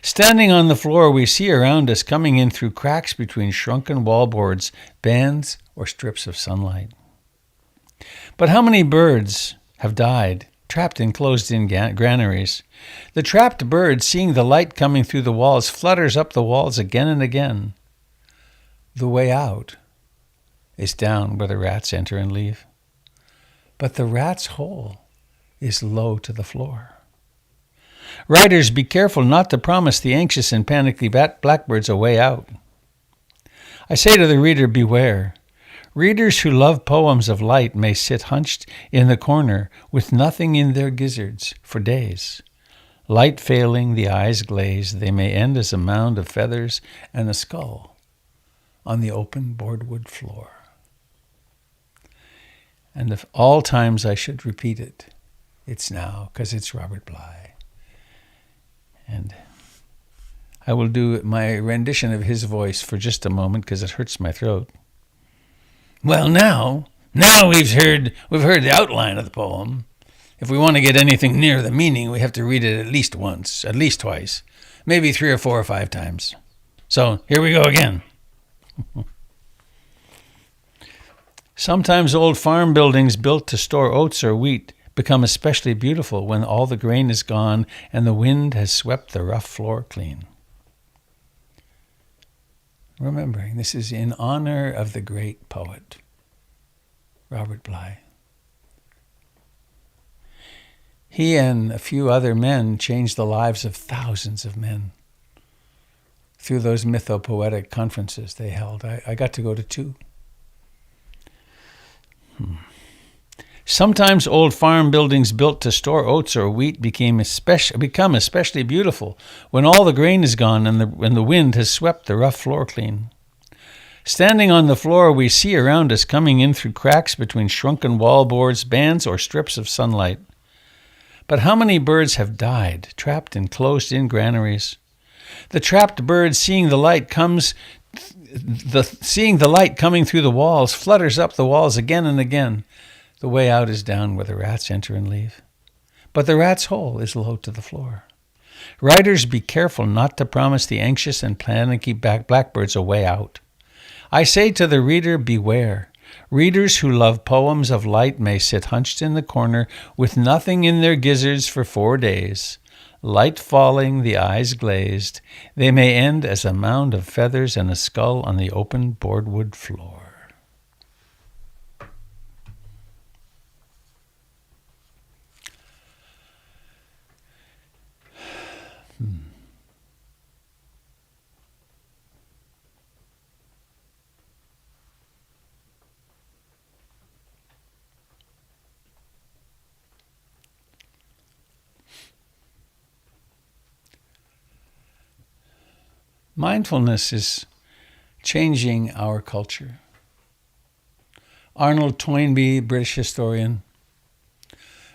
Standing on the floor, we see around us, coming in through cracks between shrunken wallboards, bands or strips of sunlight. But how many birds have died, trapped in closed-in granaries? The trapped bird, seeing the light coming through the walls, flutters up the walls again and again. The way out is down where the rats enter and leave. But the rat's hole is low to the floor. Writers, be careful not to promise the anxious and panicky blackbirds a way out. I say to the reader, beware. Readers who love poems of light may sit hunched in the corner with nothing in their gizzards for days. Light failing, the eyes glaze, they may end as a mound of feathers and a skull on the open boardwood floor. And if all times I should repeat it, it's now, because it's Robert Bly. And I will do my rendition of his voice for just a moment because it hurts my throat. Well, now we've heard the outline of the poem. If we want to get anything near the meaning, we have to read it at least once, at least twice, maybe 3 or 4 or 5 times. So here we go again. Sometimes old farm buildings built to store oats or wheat become especially beautiful when all the grain is gone and the wind has swept the rough floor clean. Remembering, this is in honor of the great poet, Robert Bly. He and a few other men changed the lives of thousands of men through those mythopoetic conferences they held. I got to go to 2. Sometimes old farm buildings built to store oats or wheat become especially beautiful when all the grain is gone and the wind has swept the rough floor clean. Standing on the floor, we see around us, coming in through cracks between shrunken wallboards, bands or strips of sunlight. But how many birds have died, trapped in closed-in granaries? The trapped bird, seeing the light coming through the walls, flutters up the walls again and again. The way out is down where the rats enter and leave. But the rat's hole is low to the floor. Writers, be careful not to promise the anxious and panicky blackbirds a way out. I say to the reader, beware. Readers who love poems of light may sit hunched in the corner with nothing in their gizzards for 4 days. Light falling, the eyes glazed, they may end as a mound of feathers and a skull on the open boardwood floor. Mindfulness is changing our culture. Arnold Toynbee, British historian,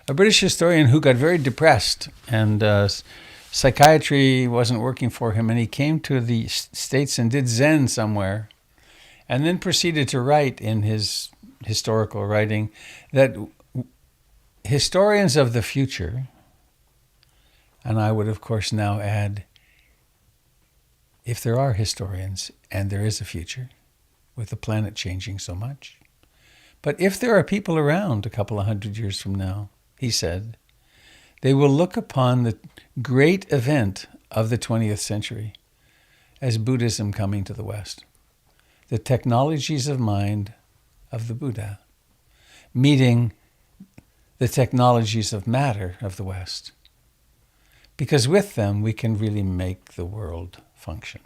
a British historian who got very depressed and psychiatry wasn't working for him, and he came to the States and did Zen somewhere, and then proceeded to write in his historical writing that historians of the future, and I would of course now add, if there are historians and there is a future with the planet changing so much, but if there are people around a couple of 100 years from now, he said, they will look upon the great event of the 20th century as Buddhism coming to the West. The technologies of mind of the Buddha meeting the technologies of matter of the West. Because with them, we can really make the world function.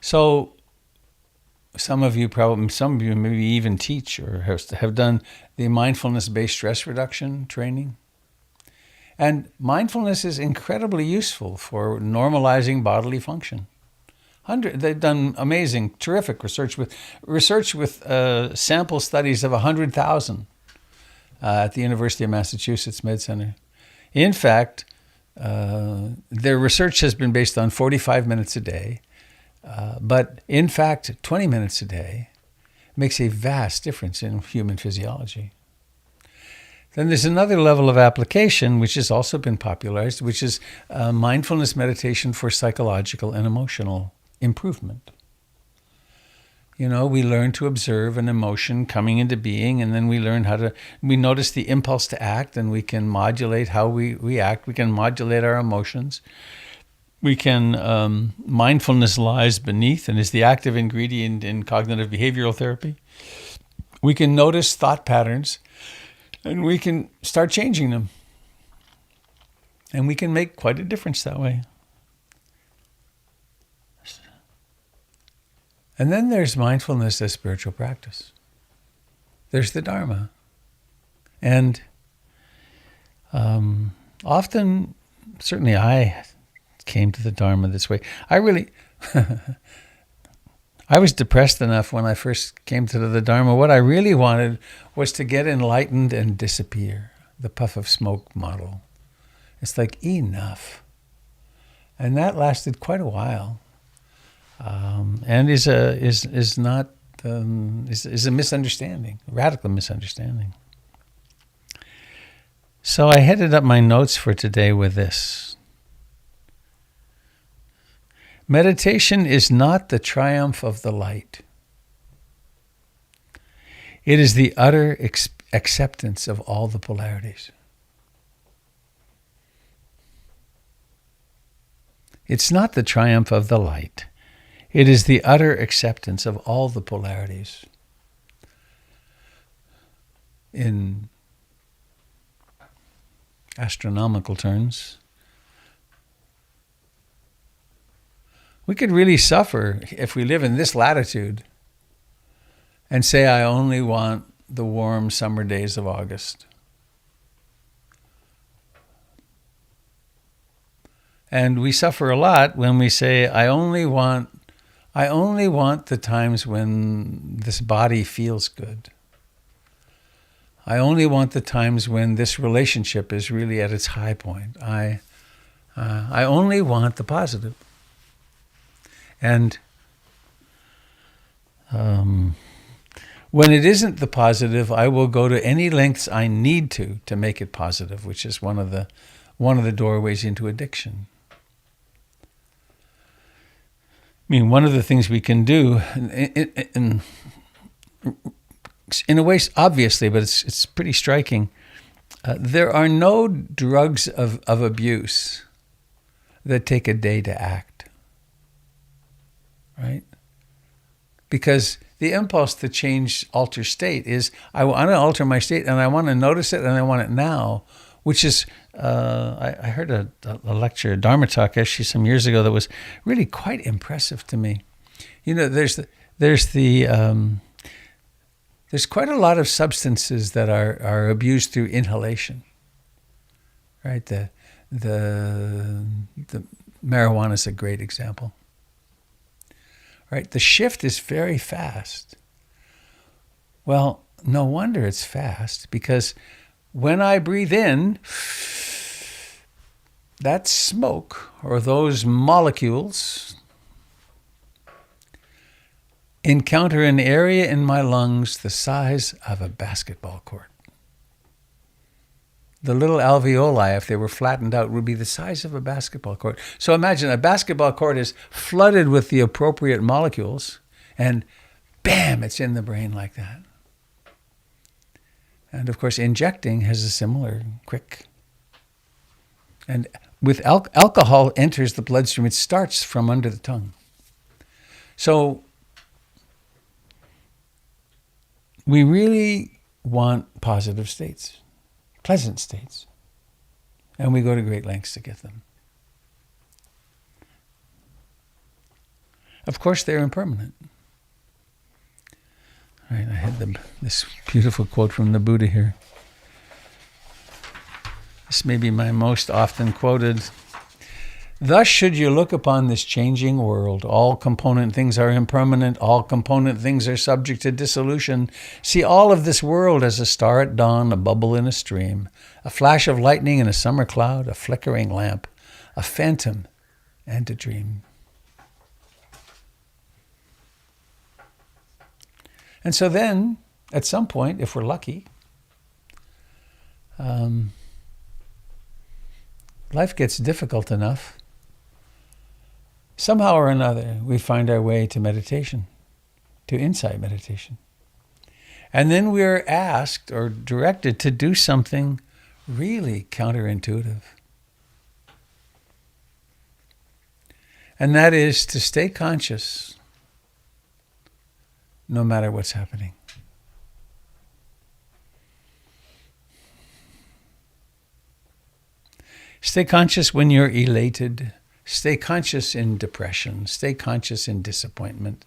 So, some of you maybe even teach or have done the mindfulness-based stress reduction training. And mindfulness is incredibly useful for normalizing bodily function. They've done amazing, terrific research with sample studies of 100,000 at the University of Massachusetts Med Center. In fact, their research has been based on 45 minutes a day. But in fact, 20 minutes a day makes a vast difference in human physiology. Then there's another level of application, which has also been popularized, which is mindfulness meditation for psychological and emotional improvement. You know, we learn to observe an emotion coming into being, and then we notice the impulse to act, and we can modulate how we act. We can modulate our emotions. We can, mindfulness lies beneath and is the active ingredient in cognitive behavioral therapy. We can notice thought patterns and we can start changing them. And we can make quite a difference that way. And then there's mindfulness as spiritual practice. There's the Dharma. And often, certainly I came to the Dharma this way. I was depressed enough when I first came to the Dharma. What I really wanted was to get enlightened and disappear. The puff of smoke model. It's like, enough. And that lasted quite a while. And is a misunderstanding, a radical misunderstanding. So I headed up my notes for today with this. Meditation is not the triumph of the light. It is the utter acceptance of all the polarities. It's not the triumph of the light. It is the utter acceptance of all the polarities. In astronomical terms, we could really suffer if we live in this latitude and say, I only want the warm summer days of August. And we suffer a lot when we say, I only want the times when this body feels good. I only want the times when this relationship is really at its high point. I only want the positive. And when it isn't the positive, I will go to any lengths I need to make it positive, which is one of the doorways into addiction. I mean, one of the things we can do, in a way, obviously, but it's pretty striking. There are no drugs of abuse that take a day to act. Right? Because the impulse to change, alter state is, I want to alter my state and I want to notice it and I want it now, which is, I heard a lecture, a Dharma talk actually some years ago that was really quite impressive to me. You know, there's quite a lot of substances that are abused through inhalation. right? The marijuana is a great example, right? The shift is very fast. Well, no wonder it's fast, because when I breathe in, that smoke or those molecules encounter an area in my lungs the size of a basketball court. The little alveoli, if they were flattened out, would be the size of a basketball court. So imagine a basketball court is flooded with the appropriate molecules, and bam, it's in the brain like that. And of course, injecting has a similar quick. And with alcohol enters the bloodstream, it starts from under the tongue. So we really want positive states, pleasant states, and we go to great lengths to get them. Of course, they're impermanent. All right, I had this beautiful quote from the Buddha here. This may be my most often quoted. Thus should you look upon this changing world. All component things are impermanent. All component things are subject to dissolution. See all of this world as a star at dawn, a bubble in a stream, a flash of lightning in a summer cloud, a flickering lamp, a phantom, and a dream. And so then, at some point, if we're lucky, life gets difficult enough. Somehow or another, we find our way to meditation, to insight meditation. And then we're asked or directed to do something really counterintuitive. And that is to stay conscious no matter what's happening. Stay conscious when you're elated. Stay conscious in depression. Stay conscious in disappointment.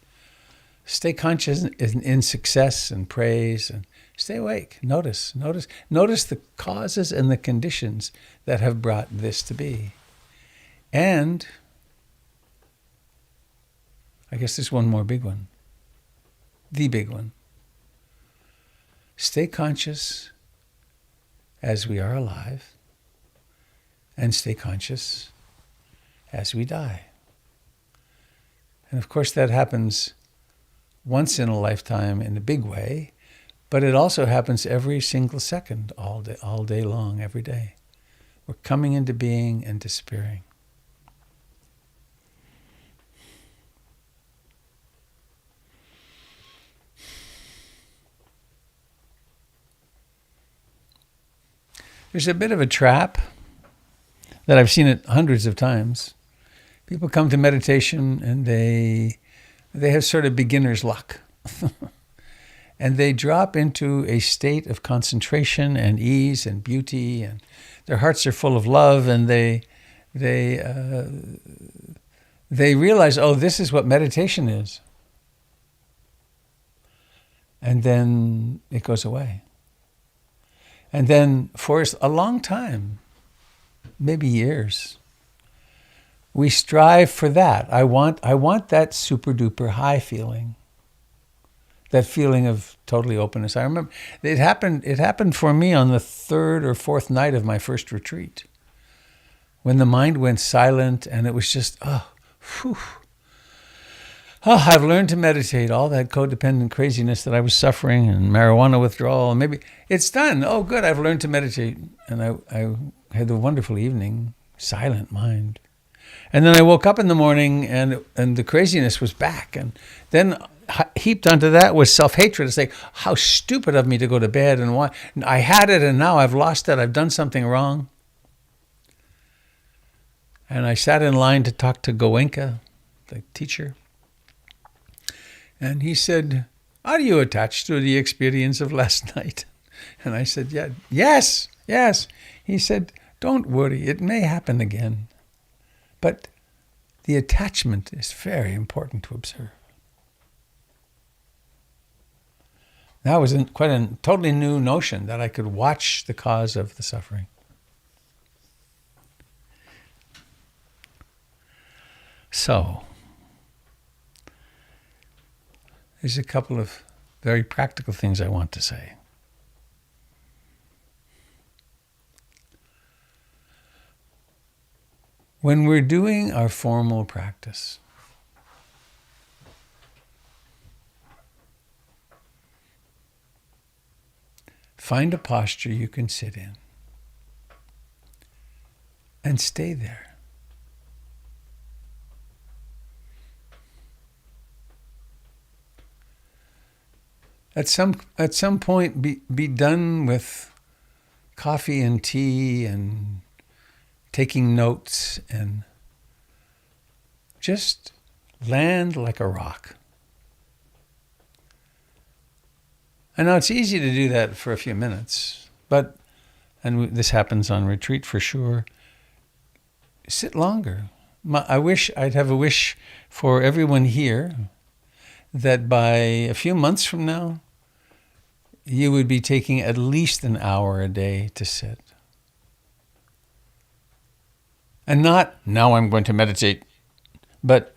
Stay conscious in success and praise. And stay awake. Notice the causes and the conditions that have brought this to be. And I guess there's one more big one. The big one. Stay conscious as we are alive, and stay conscious as we die. And of course that happens once in a lifetime in a big way, but it also happens every single second, all day long, every day. We're coming into being and disappearing. There's a bit of a trap that I've seen it hundreds of times. People come to meditation and they have sort of beginner's luck. And they drop into a state of concentration and ease and beauty, and their hearts are full of love, and they realize, oh, this is what meditation is. And then it goes away. And then for a long time, maybe years, we strive for that. I want that super duper high feeling, that feeling of totally openness. I remember it happened for me on the third or fourth night of my first retreat, when the mind went silent and it was just, I've learned to meditate. All that codependent craziness that I was suffering and marijuana withdrawal, maybe it's done. Oh, good, I've learned to meditate. And I had a wonderful evening, silent mind. And then I woke up in the morning and the craziness was back. And then heaped onto that was self-hatred. It's like, how stupid of me to go to bed, and why I had it and now I've lost it. I've done something wrong. And I sat in line to talk to Goenka, the teacher. And he said, are you attached to the experience of last night? And I said, yeah, yes. He said, don't worry, it may happen again. But the attachment is very important to observe. That was quite a totally new notion, that I could watch the cause of the suffering. So, there's a couple of very practical things I want to say. When we're doing our formal practice, find a posture you can sit in and stay there. At some point, be done with coffee and tea and taking notes, and just land like a rock. I know it's easy to do that for a few minutes, but, and this happens on retreat for sure, sit longer. I'd have a wish for everyone here that by a few months from now, you would be taking at least an hour a day to sit. And not, now I'm going to meditate, but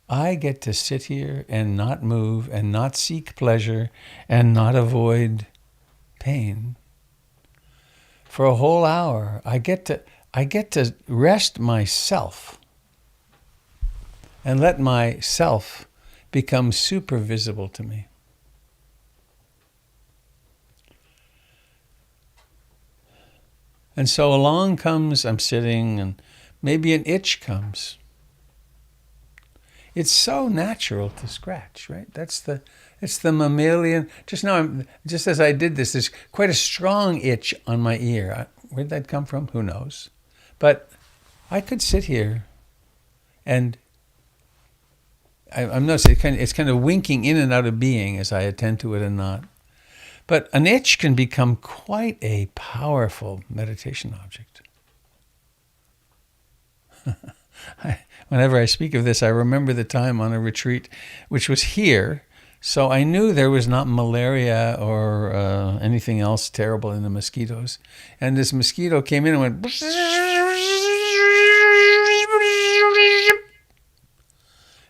I get to sit here and not move and not seek pleasure and not avoid pain for a whole hour. I get to rest myself and let myself become super visible to me. And so along comes, I'm sitting, and maybe an itch comes. It's so natural to scratch, right? It's the mammalian. Just now, just as I did this, there's quite a strong itch on my ear. Where'd that come from? Who knows? But I could sit here, and I'm noticing it's kind of winking in and out of being as I attend to it and not. But an itch can become quite a powerful meditation object. Whenever I speak of this, I remember the time on a retreat, which was here, so I knew there was not malaria or anything else terrible in the mosquitoes. And this mosquito came in and went,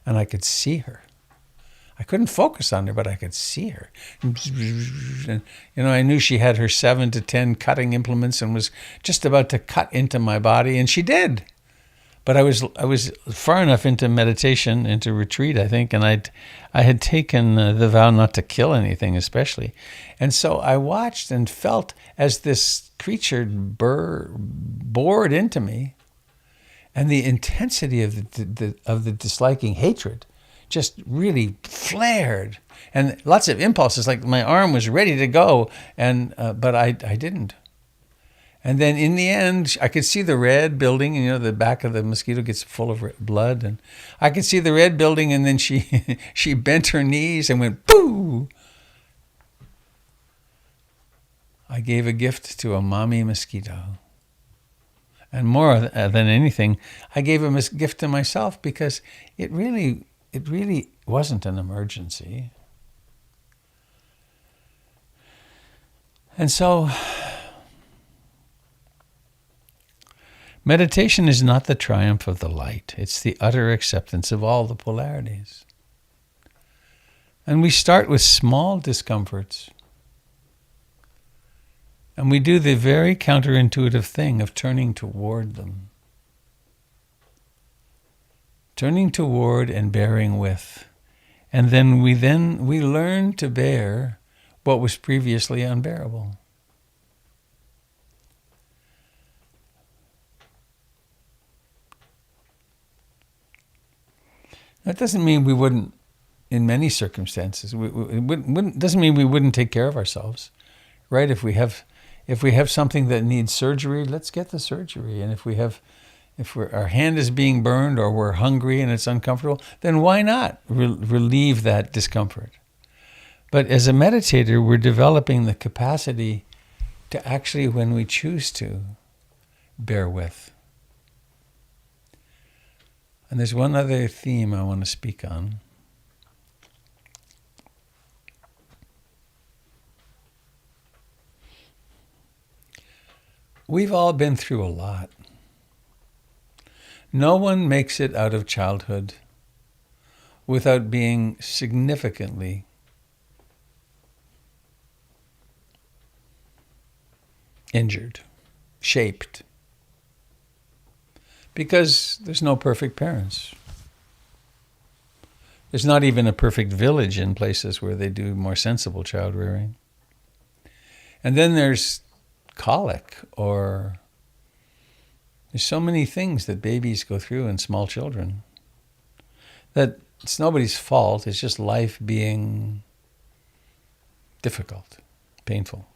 and I could see her. I couldn't focus on her, but I could see her. And, I knew she had her 7 to 10 cutting implements and was just about to cut into my body, and she did. But I was far enough into meditation, into retreat, I think, and I had taken the vow not to kill anything, especially. And so I watched and felt as this creature bored into me, and the intensity of the disliking hatred just really flared, and lots of impulses, like my arm was ready to go, and but I didn't. And then in the end, I could see the red building, the back of the mosquito gets full of blood, and I could see the red building, and then she bent her knees and went, boo! I gave a gift to a mommy mosquito. And more than anything, I gave a gift to myself, because it really wasn't an emergency. And so, meditation is not the triumph of the light. It's the utter acceptance of all the polarities. And we start with small discomforts. And we do the very counterintuitive thing of turning toward them. Turning toward and bearing with. And then we learn to bear what was previously unbearable. That doesn't mean we wouldn't, in many circumstances, doesn't mean we wouldn't take care of ourselves, right? If we have something that needs surgery, let's get the surgery. And if our hand is being burned or we're hungry and it's uncomfortable, then why not relieve that discomfort? But as a meditator, we're developing the capacity to actually, when we choose to, bear with. And there's one other theme I want to speak on. We've all been through a lot. No one makes it out of childhood without being significantly injured, shaped, because there's no perfect parents. There's not even a perfect village in places where they do more sensible child rearing. And then there's colic, or there's so many things that babies go through and small children that it's nobody's fault. It's just life being difficult, painful.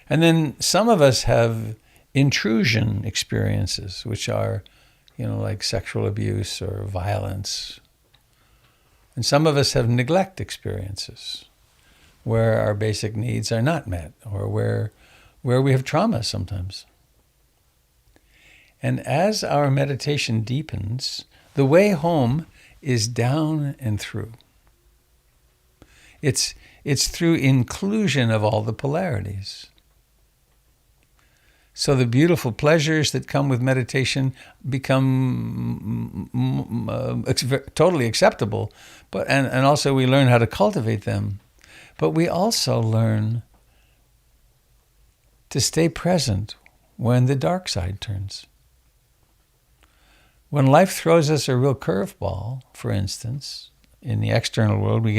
And then some of us have intrusion experiences, which are, like sexual abuse or violence. And some of us have neglect experiences, where our basic needs are not met, or where we have trauma sometimes. And as our meditation deepens, the way home is down and through. It's through inclusion of all the polarities. So the beautiful pleasures that come with meditation become totally acceptable, and also we learn how to cultivate them. But we also learn to stay present when the dark side turns. When life throws us a real curveball, for instance, in the external world, we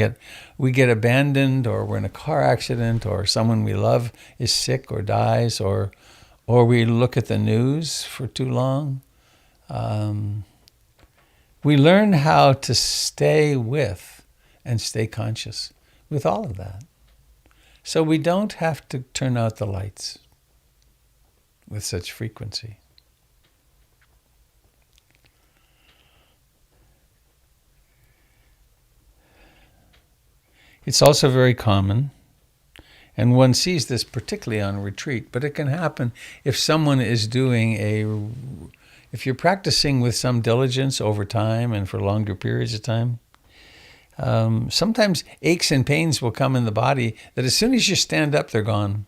get abandoned, or we're in a car accident, or someone we love is sick or dies, or we look at the news for too long. We learn how to stay with and stay conscious with all of that. So we don't have to turn out the lights with such frequency. It's also very common, and one sees this particularly on retreat, but it can happen if someone is if you're practicing with some diligence over time and for longer periods of time. Sometimes aches and pains will come in the body that as soon as you stand up, they're gone.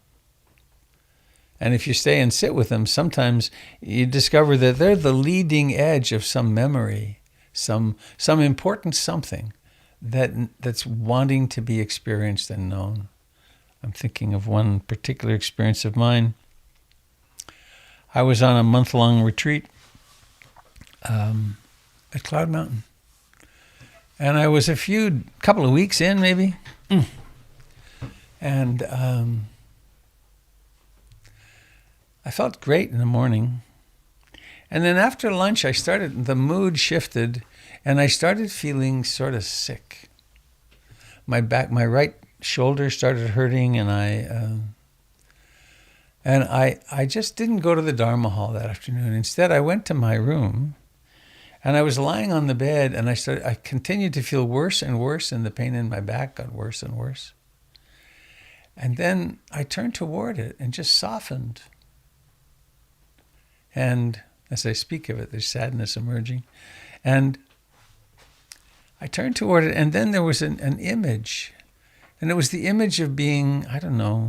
And if you stay and sit with them, sometimes you discover that they're the leading edge of some memory, some important something that's wanting to be experienced and known. I'm thinking of one particular experience of mine. I was on a month-long retreat at Cloud Mountain. And I was couple of weeks in maybe. And I felt great in the morning. And then after lunch, the mood shifted, and I started feeling sort of sick. My right shoulder started hurting, and I just didn't go to the Dharma hall that afternoon. Instead, I went to my room, and I was lying on the bed, and I continued to feel worse and worse, and the pain in my back got worse and worse. And then I turned toward it and just softened. And as I speak of it, there's sadness emerging. And I turned toward it, and then there was an image. And it was the image of being,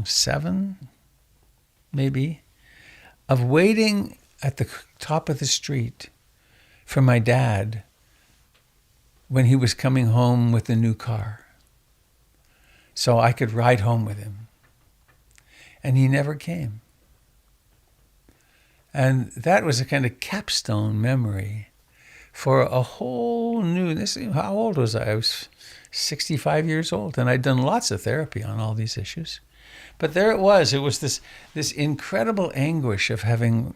7, maybe, of waiting at the top of the street for my dad when he was coming home with the new car, so I could ride home with him. And he never came. And that was a kind of capstone memory for a whole new, how old was I? I was 65 years old, and I'd done lots of therapy on all these issues. But there it was this incredible anguish of having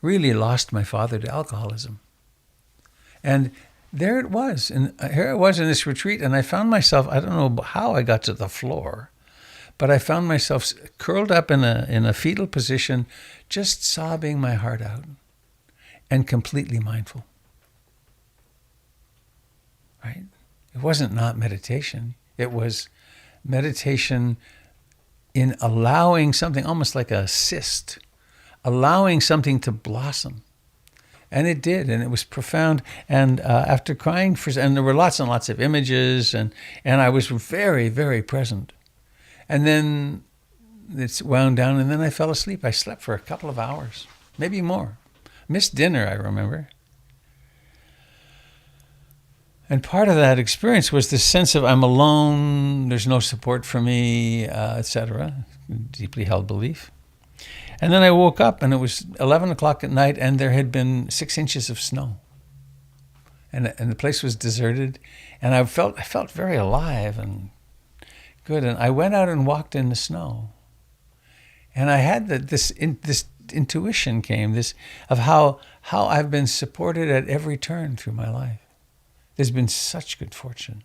really lost my father to alcoholism. And there it was, and here I was in this retreat, and I found myself, I don't know how I got to the floor, but I found myself curled up in a fetal position, just sobbing my heart out, and completely mindful. Right? It wasn't not meditation. It was meditation in allowing something, almost like a cyst, allowing something to blossom. And it did, and it was profound. And after crying and there were lots and lots of images, and I was very, very present. And then it's wound down, and then I fell asleep. I slept for a couple of hours, maybe more. Missed dinner, I remember. And part of that experience was this sense of I'm alone, there's no support for me, etc. Deeply held belief. And then I woke up and it was 11 o'clock at night and there had been 6 inches of snow. And the place was deserted. And I felt very alive and good. And I went out and walked in the snow. And I had this intuition came, this of how I've been supported at every turn through my life. There's been such good fortune.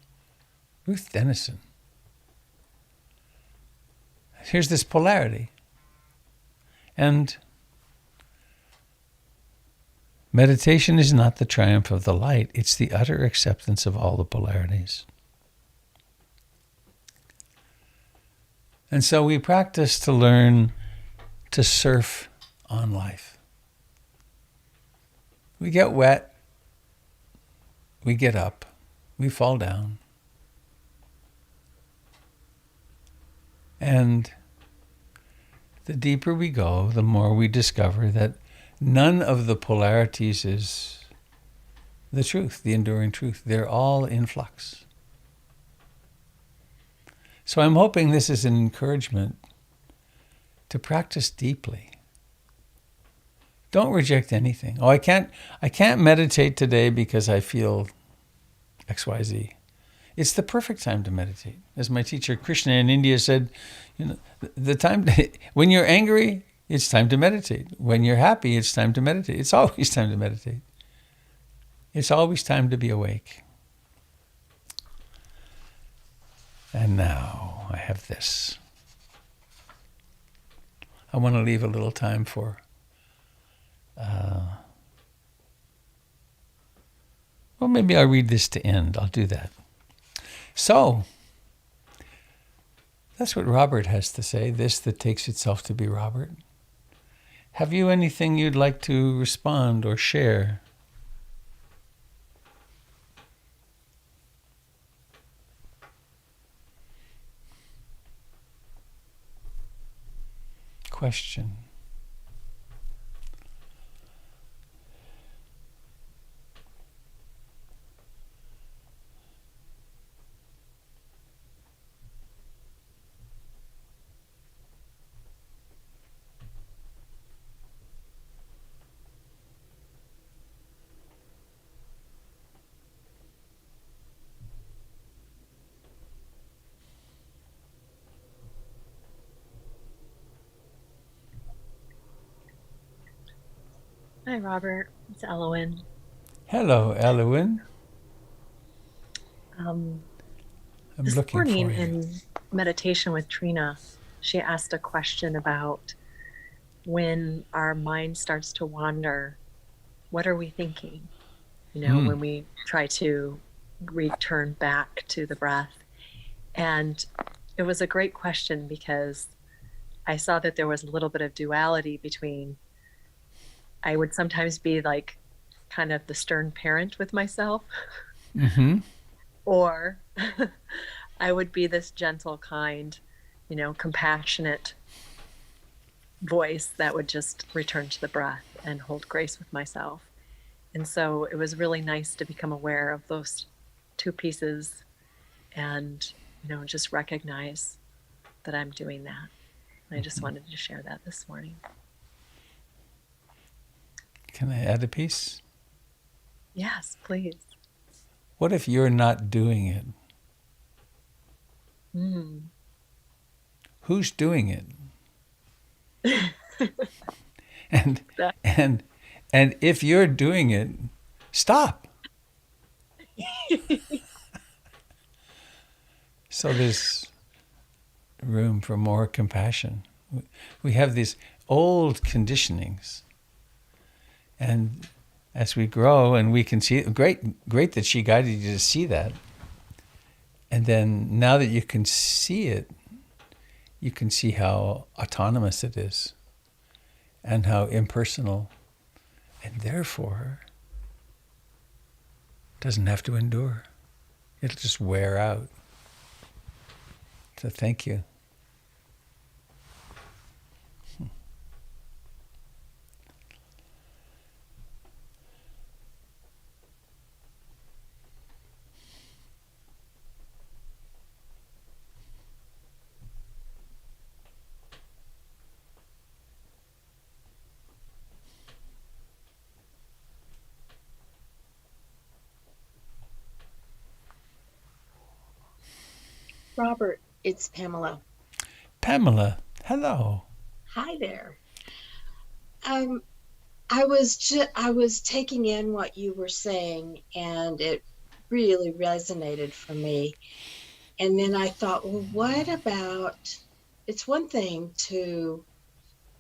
Ruth Denison. Here's this polarity. And meditation is not the triumph of the light, it's the utter acceptance of all the polarities. And so we practice to learn to surf on life. We get wet, we get up, we fall down. And the deeper we go, the more we discover that none of the polarities is the truth, the enduring truth. They're all in flux. So I'm hoping this is an encouragement to practice deeply. Don't reject anything. Oh, I can't meditate today because I feel XYZ. It's the perfect time to meditate. As my teacher Krishna in India said, the time when you're angry, it's time to meditate. When you're happy, it's time to meditate. It's always time to meditate. It's always time to be awake. And now I have this. I want to leave a little time for well, maybe I'll read this to end. I'll do that. So, that's what Robert has to say, this that takes itself to be Robert. Have you anything you'd like to respond or share? Question. Hi, Robert. It's Elowen. Hello, Elowen. I'm looking this for morning you. in meditation with Trina, she asked a question about when our mind starts to wander, what are we thinking? When we try to return back to the breath. And it was a great question because I saw that there was a little bit of duality between I would sometimes be like kind of the stern parent with myself, or I would be this gentle, kind, compassionate voice that would just return to the breath and hold grace with myself. And so it was really nice to become aware of those two pieces and, just recognize that I'm doing that. And I just wanted to share that this morning. Can I add a piece? Yes, please. What if you're not doing it? Who's doing it? and if you're doing it, stop. So there's room for more compassion. We have these old conditionings. And as we grow and we can see it, great that she guided you to see that. And then now that you can see it, you can see how autonomous it is and how impersonal, and therefore doesn't have to endure. It'll just wear out. So thank you. Robert, it's Pamela. Pamela, hello. Hi there. I was taking in what you were saying, and it really resonated for me. And then I thought, well, what about? It's one thing to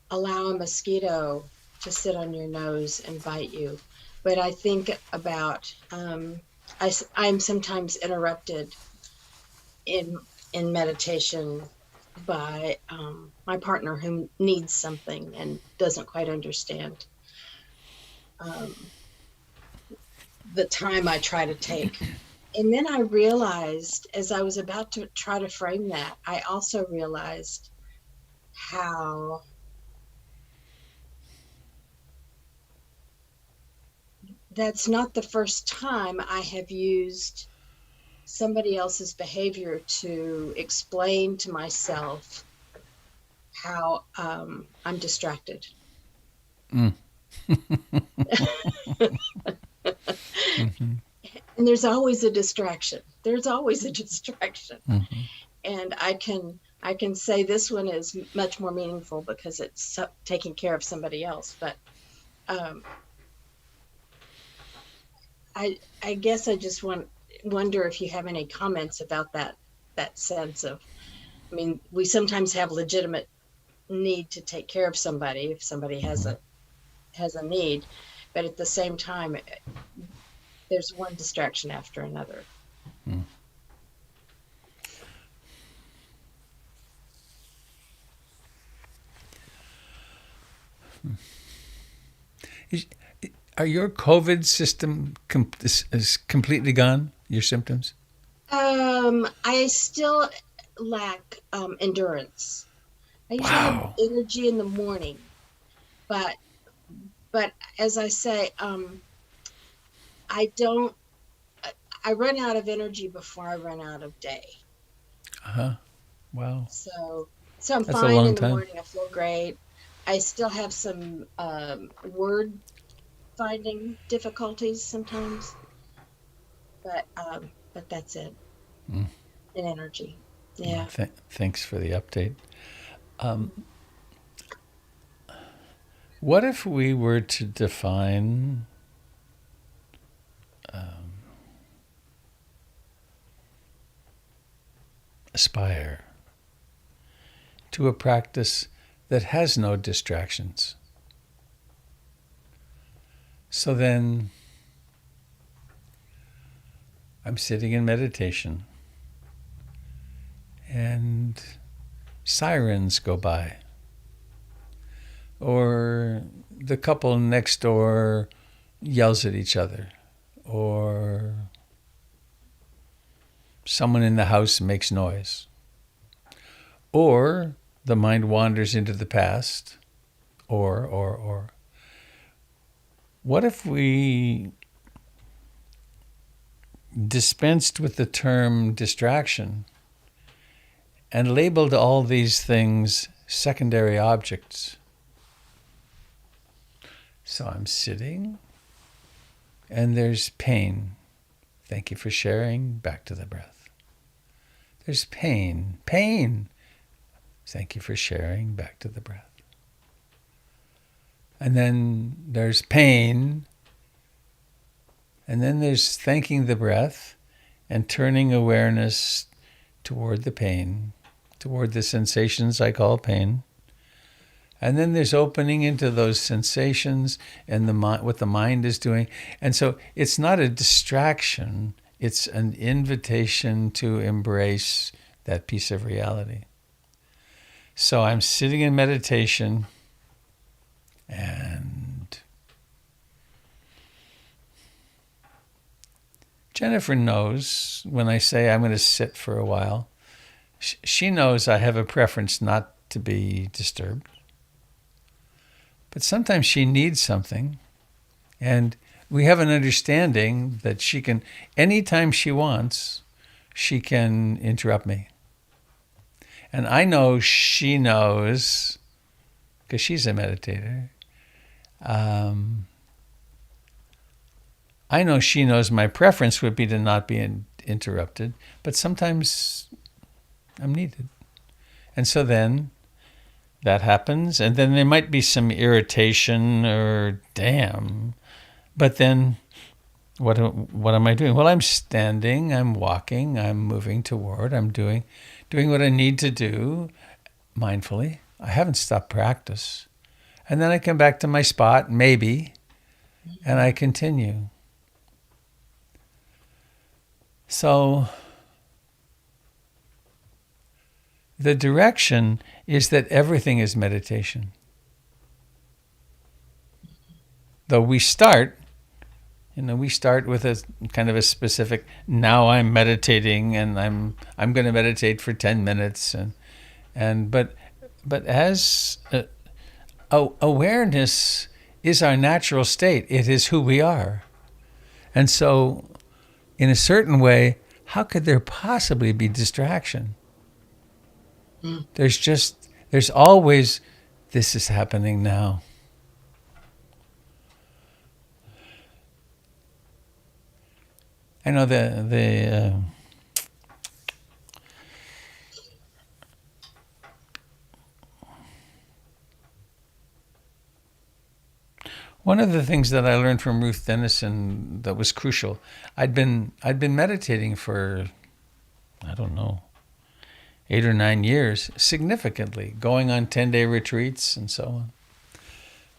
allow a mosquito to sit on your nose and bite you, but I think about I'm sometimes interrupted in meditation by my partner who needs something and doesn't quite understand um, the time I try to take. And then I realized, as I was about to try to frame that, I also realized how that's not the first time I have used somebody else's behavior to explain to myself how I'm distracted. Mm. And there's always a distraction. There's always a distraction. Mm-hmm. And I can say this one is much more meaningful because it's taking care of somebody else. But I guess I just wonder if you have any comments about that sense of, I mean, we sometimes have legitimate need to take care of somebody if somebody has a need, but at the same time, there's one distraction after another. Mm. Are your COVID system is completely gone? Your symptoms? I still lack endurance. I usually have Wow. energy in the morning, but as I say, I don't. I run out of energy before I run out of day. Uh-huh. Wow. So I'm That's a fine long in the time. morning. I feel great. I still have some word finding difficulties sometimes, but that's it. Mm. And energy. Well, Yeah. thanks for the update. What if we were to define aspire to a practice that has no distractions? So then I'm sitting in meditation and sirens go by, or the couple next door yells at each other, or someone in the house makes noise, or the mind wanders into the past, or. What if we dispensed with the term distraction and labeled all these things secondary objects? So I'm sitting and there's pain. Thank you for sharing. Back to the breath. There's pain. Pain. Thank you for sharing. Back to the breath. And then there's pain. And then there's thanking the breath and turning awareness toward the pain, toward the sensations I call pain. And then there's opening into those sensations and what the mind is doing. And so it's not a distraction, it's an invitation to embrace that piece of reality. So I'm sitting in meditation and Jennifer knows when I say I'm going to sit for a while, she knows I have a preference not to be disturbed. But sometimes she needs something, and we have an understanding that she can, anytime she wants, she can interrupt me. And I know she knows, because she's a meditator, I know she knows my preference would be to not be interrupted, but sometimes I'm needed. And so then that happens, and then there might be some irritation or damn. But then what am I doing? Well, I'm standing, I'm walking, I'm moving toward, I'm doing what I need to do mindfully. I haven't stopped practice. And then I come back to my spot, maybe, and I continue. So the direction is that everything is meditation. Though we start with a kind of a specific, now I'm meditating and I'm going to meditate for 10 minutes but as awareness is our natural state. It is who we are. And so in a certain way, how could there possibly be distraction? There's always, this is happening now. I know one of the things that I learned from Ruth Dennison that was crucial, I'd been meditating for, I don't know, 8 or 9 years, significantly, going on 10-day retreats and so on.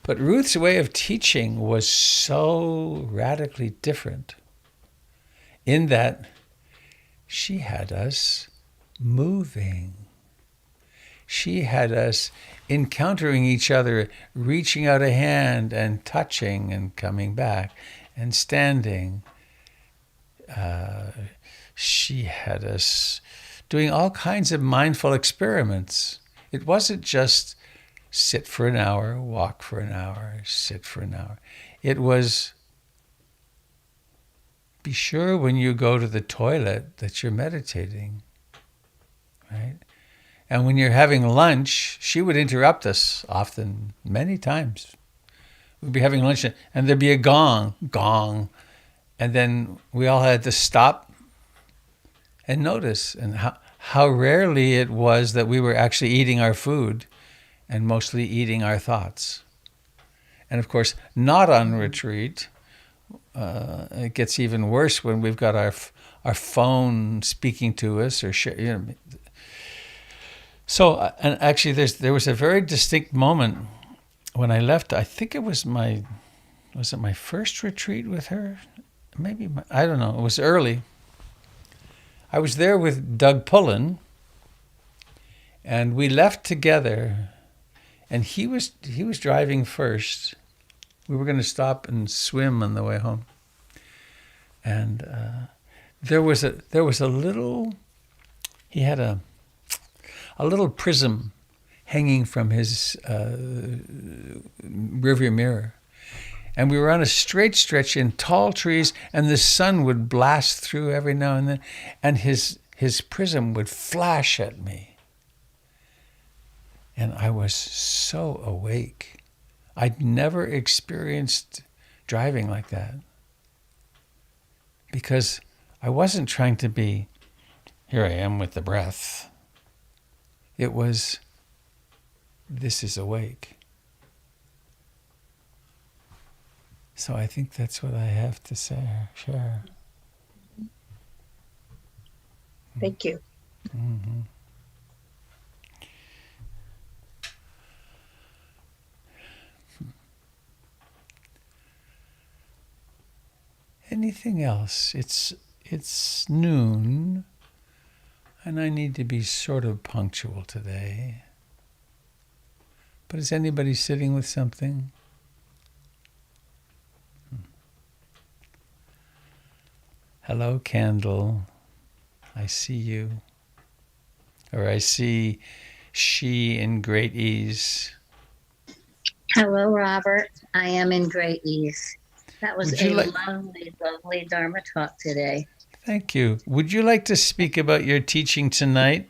But Ruth's way of teaching was so radically different in that she had us moving. She had us encountering each other, reaching out a hand and touching and coming back and standing. She had us doing all kinds of mindful experiments. It wasn't just sit for an hour, walk for an hour, sit for an hour. It was be sure when you go to the toilet that you're meditating, right? And when you're having lunch, she would interrupt us often, many times. We'd be having lunch and there'd be a gong, and then we all had to stop and notice and how rarely it was that we were actually eating our food and mostly eating our thoughts. And of course, not on retreat. It gets even worse when we've got our phone speaking to us or So, and actually, there was a very distinct moment when I left. I think it was my first retreat with her? Maybe I don't know. It was early. I was there with Doug Pullen, and we left together. And he was driving first. We were going to stop and swim on the way home. And there was a little. He had a little prism hanging from his rearview mirror. And we were on a straight stretch in tall trees, and the sun would blast through every now and then, and his prism would flash at me. And I was so awake. I'd never experienced driving like that. Because I wasn't trying to be, here I am with the breath. It was, this is awake. So I think that's what I have to share. Thank you. Mm-hmm. Anything else? It's noon, and I need to be sort of punctual today. But is anybody sitting with something? Hello, Candle. I see you. Or I see she in great ease. Hello, Robert. I am in great ease. That was a lovely, lovely Dharma talk today. Thank you. Would you like to speak about your teaching tonight?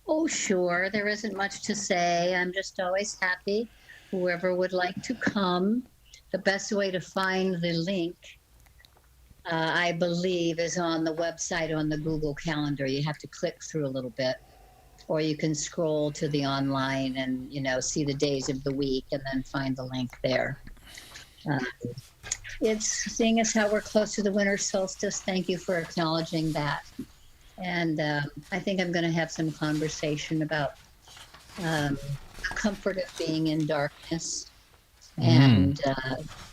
Oh, sure. There isn't much to say. I'm just always happy. Whoever would like to come, the best way to find the link I believe, is on the website on the Google Calendar. You have to click through a little bit, or you can scroll to the online and, see the days of the week and then find the link there. It's seeing as how we're close to the winter solstice. Thank you for acknowledging that. And I think I'm going to have some conversation about the comfort of being in darkness and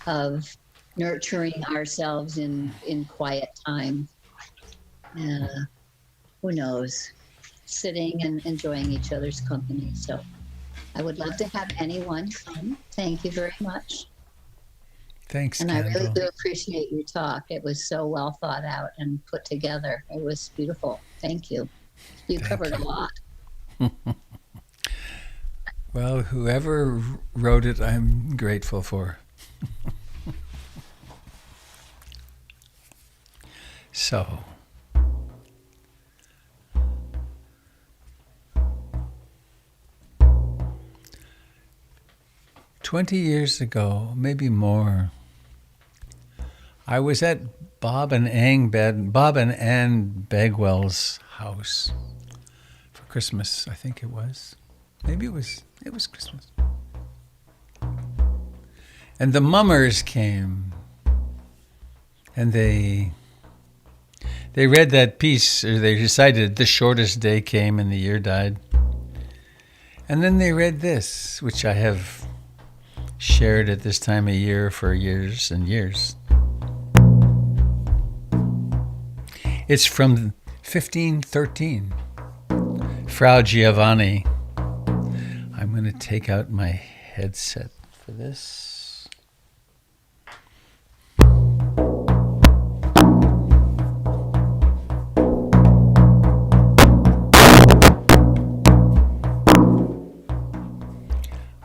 of nurturing ourselves in quiet time. Who knows? Sitting and enjoying each other's company. So I would love to have anyone come. Thank you very much. Thanks, And Candle. I really do appreciate your talk. It was so well thought out and put together. It was beautiful. Thank you. You covered a lot. Well, whoever wrote it, I'm grateful for. So, "20 years ago, maybe more, I was at Bob and Ann Bagwell's house for Christmas, I think it was. Maybe it was Christmas. And the mummers came, and they read that piece, or they recited, "The shortest day came and the year died." And then they read this, which I have shared at this time of year for years and years. It's from 1513. Frau Giovanni. I'm going to take out my headset for this.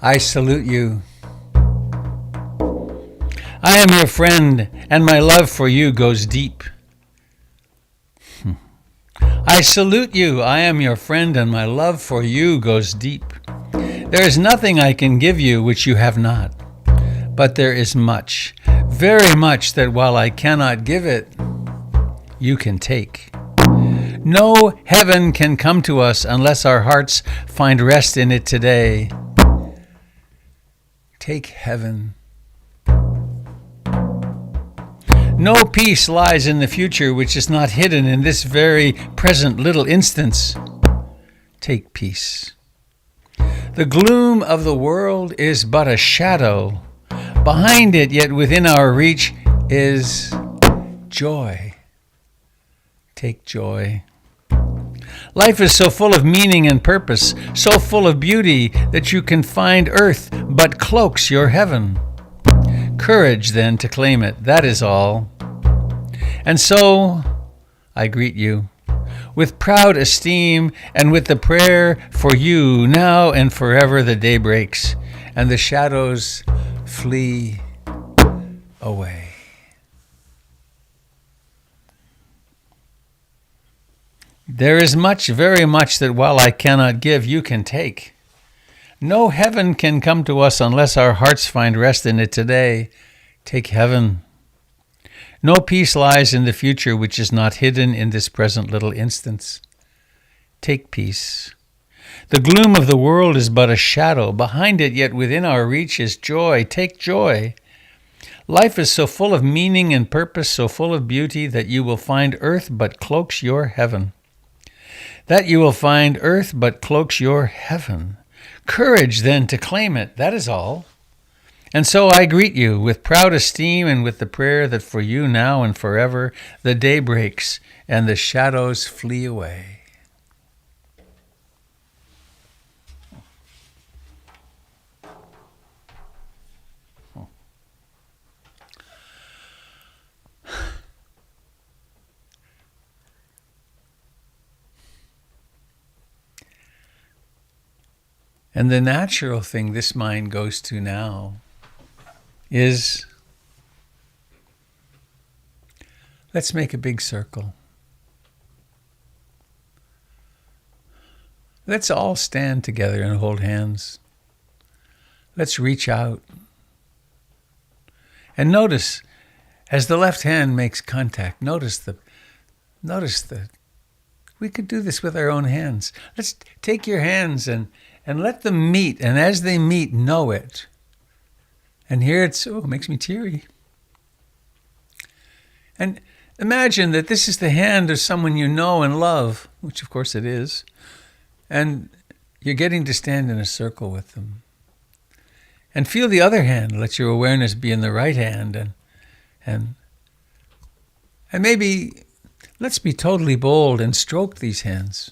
I salute you. I am your friend, and my love for you goes deep. I salute you. I am your friend, and my love for you goes deep. There is nothing I can give you which you have not, but there is much, very much, that while I cannot give it, you can take. No heaven can come to us unless our hearts find rest in it today. Take heaven. No peace lies in the future which is not hidden in this very present little instance. Take peace. The gloom of the world is but a shadow. Behind it, yet within our reach, is joy. Take joy. Life is so full of meaning and purpose, so full of beauty, that you can find earth but cloaks your heaven. Courage, then, to claim it, that is all. And so, I greet you, with proud esteem and with the prayer for you, now and forever the day breaks, and the shadows flee away. There is much, very much, that while I cannot give, you can take. No heaven can come to us unless our hearts find rest in it today. Take heaven. No peace lies in the future which is not hidden in this present little instance. Take peace. The gloom of the world is but a shadow. Behind it, yet within our reach, is joy. Take joy. Life is so full of meaning and purpose, so full of beauty, that you will find earth but cloaks your heaven. That you will find earth but cloaks your heaven. Courage, then, to claim it, that is all. And so I greet you with proud esteem and with the prayer that for you now and forever the day breaks and the shadows flee away. And the natural thing this mind goes to now is, let's make a big circle. Let's all stand together and hold hands. Let's reach out. And notice, As the left hand makes contact, notice the, we could do this with our own hands. Let's take your hands and let them meet. And as they meet, know it. And here it makes me teary. And imagine that this is the hand of someone you know and love, which of course it is. And you're getting to stand in a circle with them. And feel the other hand. Let your awareness be in the right hand. And maybe let's be totally bold and stroke these hands.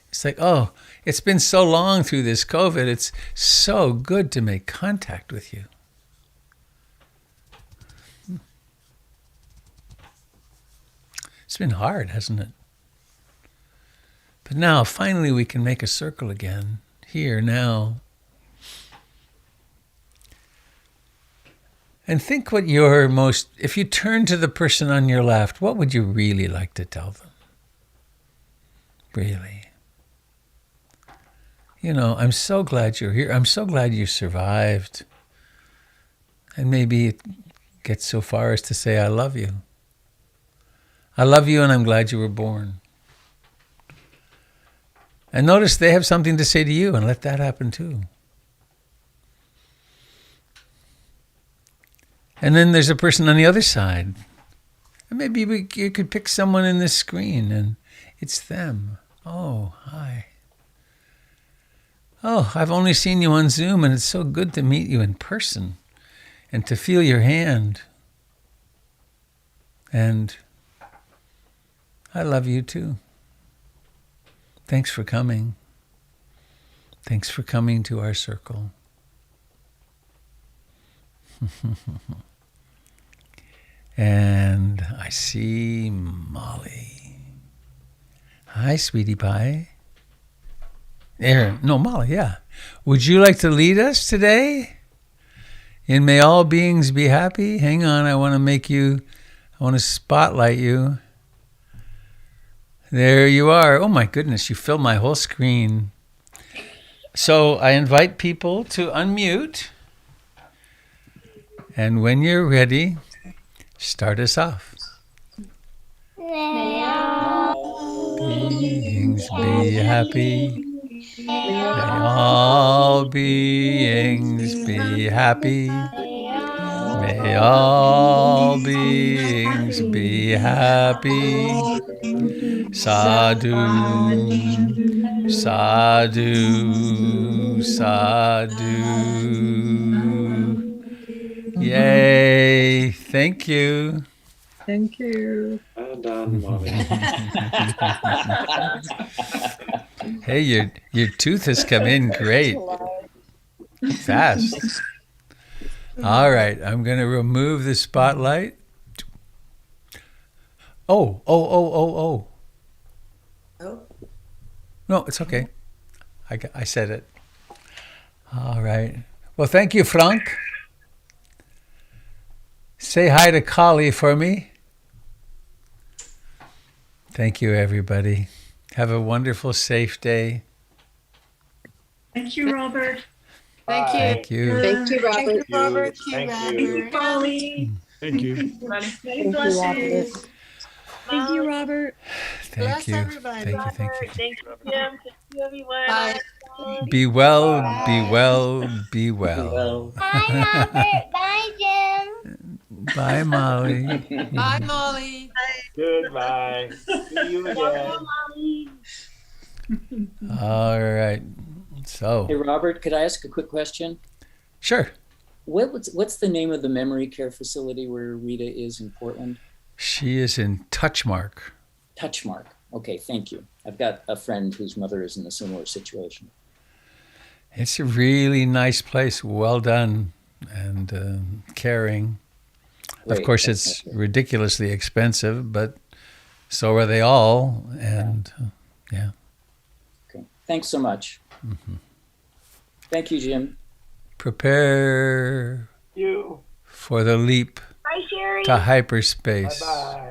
It's like, oh, it's been so long through this COVID. It's so good to make contact with you. It's been hard, hasn't it? But now, finally, we can make a circle again. Here, now. And think what your most, if you turn to the person on your left, what would you really like to tell them? Really. You know, I'm so glad you're here. I'm so glad you survived. And maybe it gets so far as to say, I love you. I love you and I'm glad you were born. And notice they have something to say to you, and let that happen too. And then there's a person on the other side. And maybe you could pick someone in this screen, and it's them. Oh, hi. Oh, I've only seen you on Zoom, and it's so good to meet you in person and to feel your hand. And I love you too. Thanks for coming. Thanks for coming to our circle. And I see Molly. Hi, sweetie pie. Molly, yeah. Would you like to lead us today? In May All Beings Be Happy? Hang on, I want to spotlight you. There you are. Oh my goodness, you filled my whole screen. So I invite people to unmute. And when you're ready, start us off. May all Beings be happy. May all beings be happy. May all beings be happy. Sadhu, sadhu, sadhu. Yay, thank you. Thank you. Well done, Molly. Hey, your tooth has come in great. Fast. All right, I'm going to remove the spotlight. Oh. No, it's okay. I said it. All right. Well, thank you, Frank. Say hi to Kali for me. Thank you, everybody. Have a wonderful, safe day. Thank you, Robert. Bye. Thank you. Thank you, Robert. Thank you. Polly. Thank you. Many blessings. Thank you, Robert. Thank you. everybody. Thank you. Thank you, Jim. Thank you, everyone. Bye. Be well, be well, be well. Bye, Robert. Bye, Jim. Bye, Molly. Bye, Molly. Goodbye. See you again. All right. Hey, So, Robert, could I ask a quick question? sure. What's the name of the memory care facility where Rita is in Portland? She is in Touchmark. Touchmark. Okay, thank you. I've got a friend whose mother is in a similar situation. It's a really nice place. Well done and caring. Of Great, course, that's it's nice. ridiculously expensive, but so are they all. And yeah. Okay, thanks so much. Thank you, Jim. Prepare You. for the leap Bye, Sherry. to hyperspace. Bye-bye.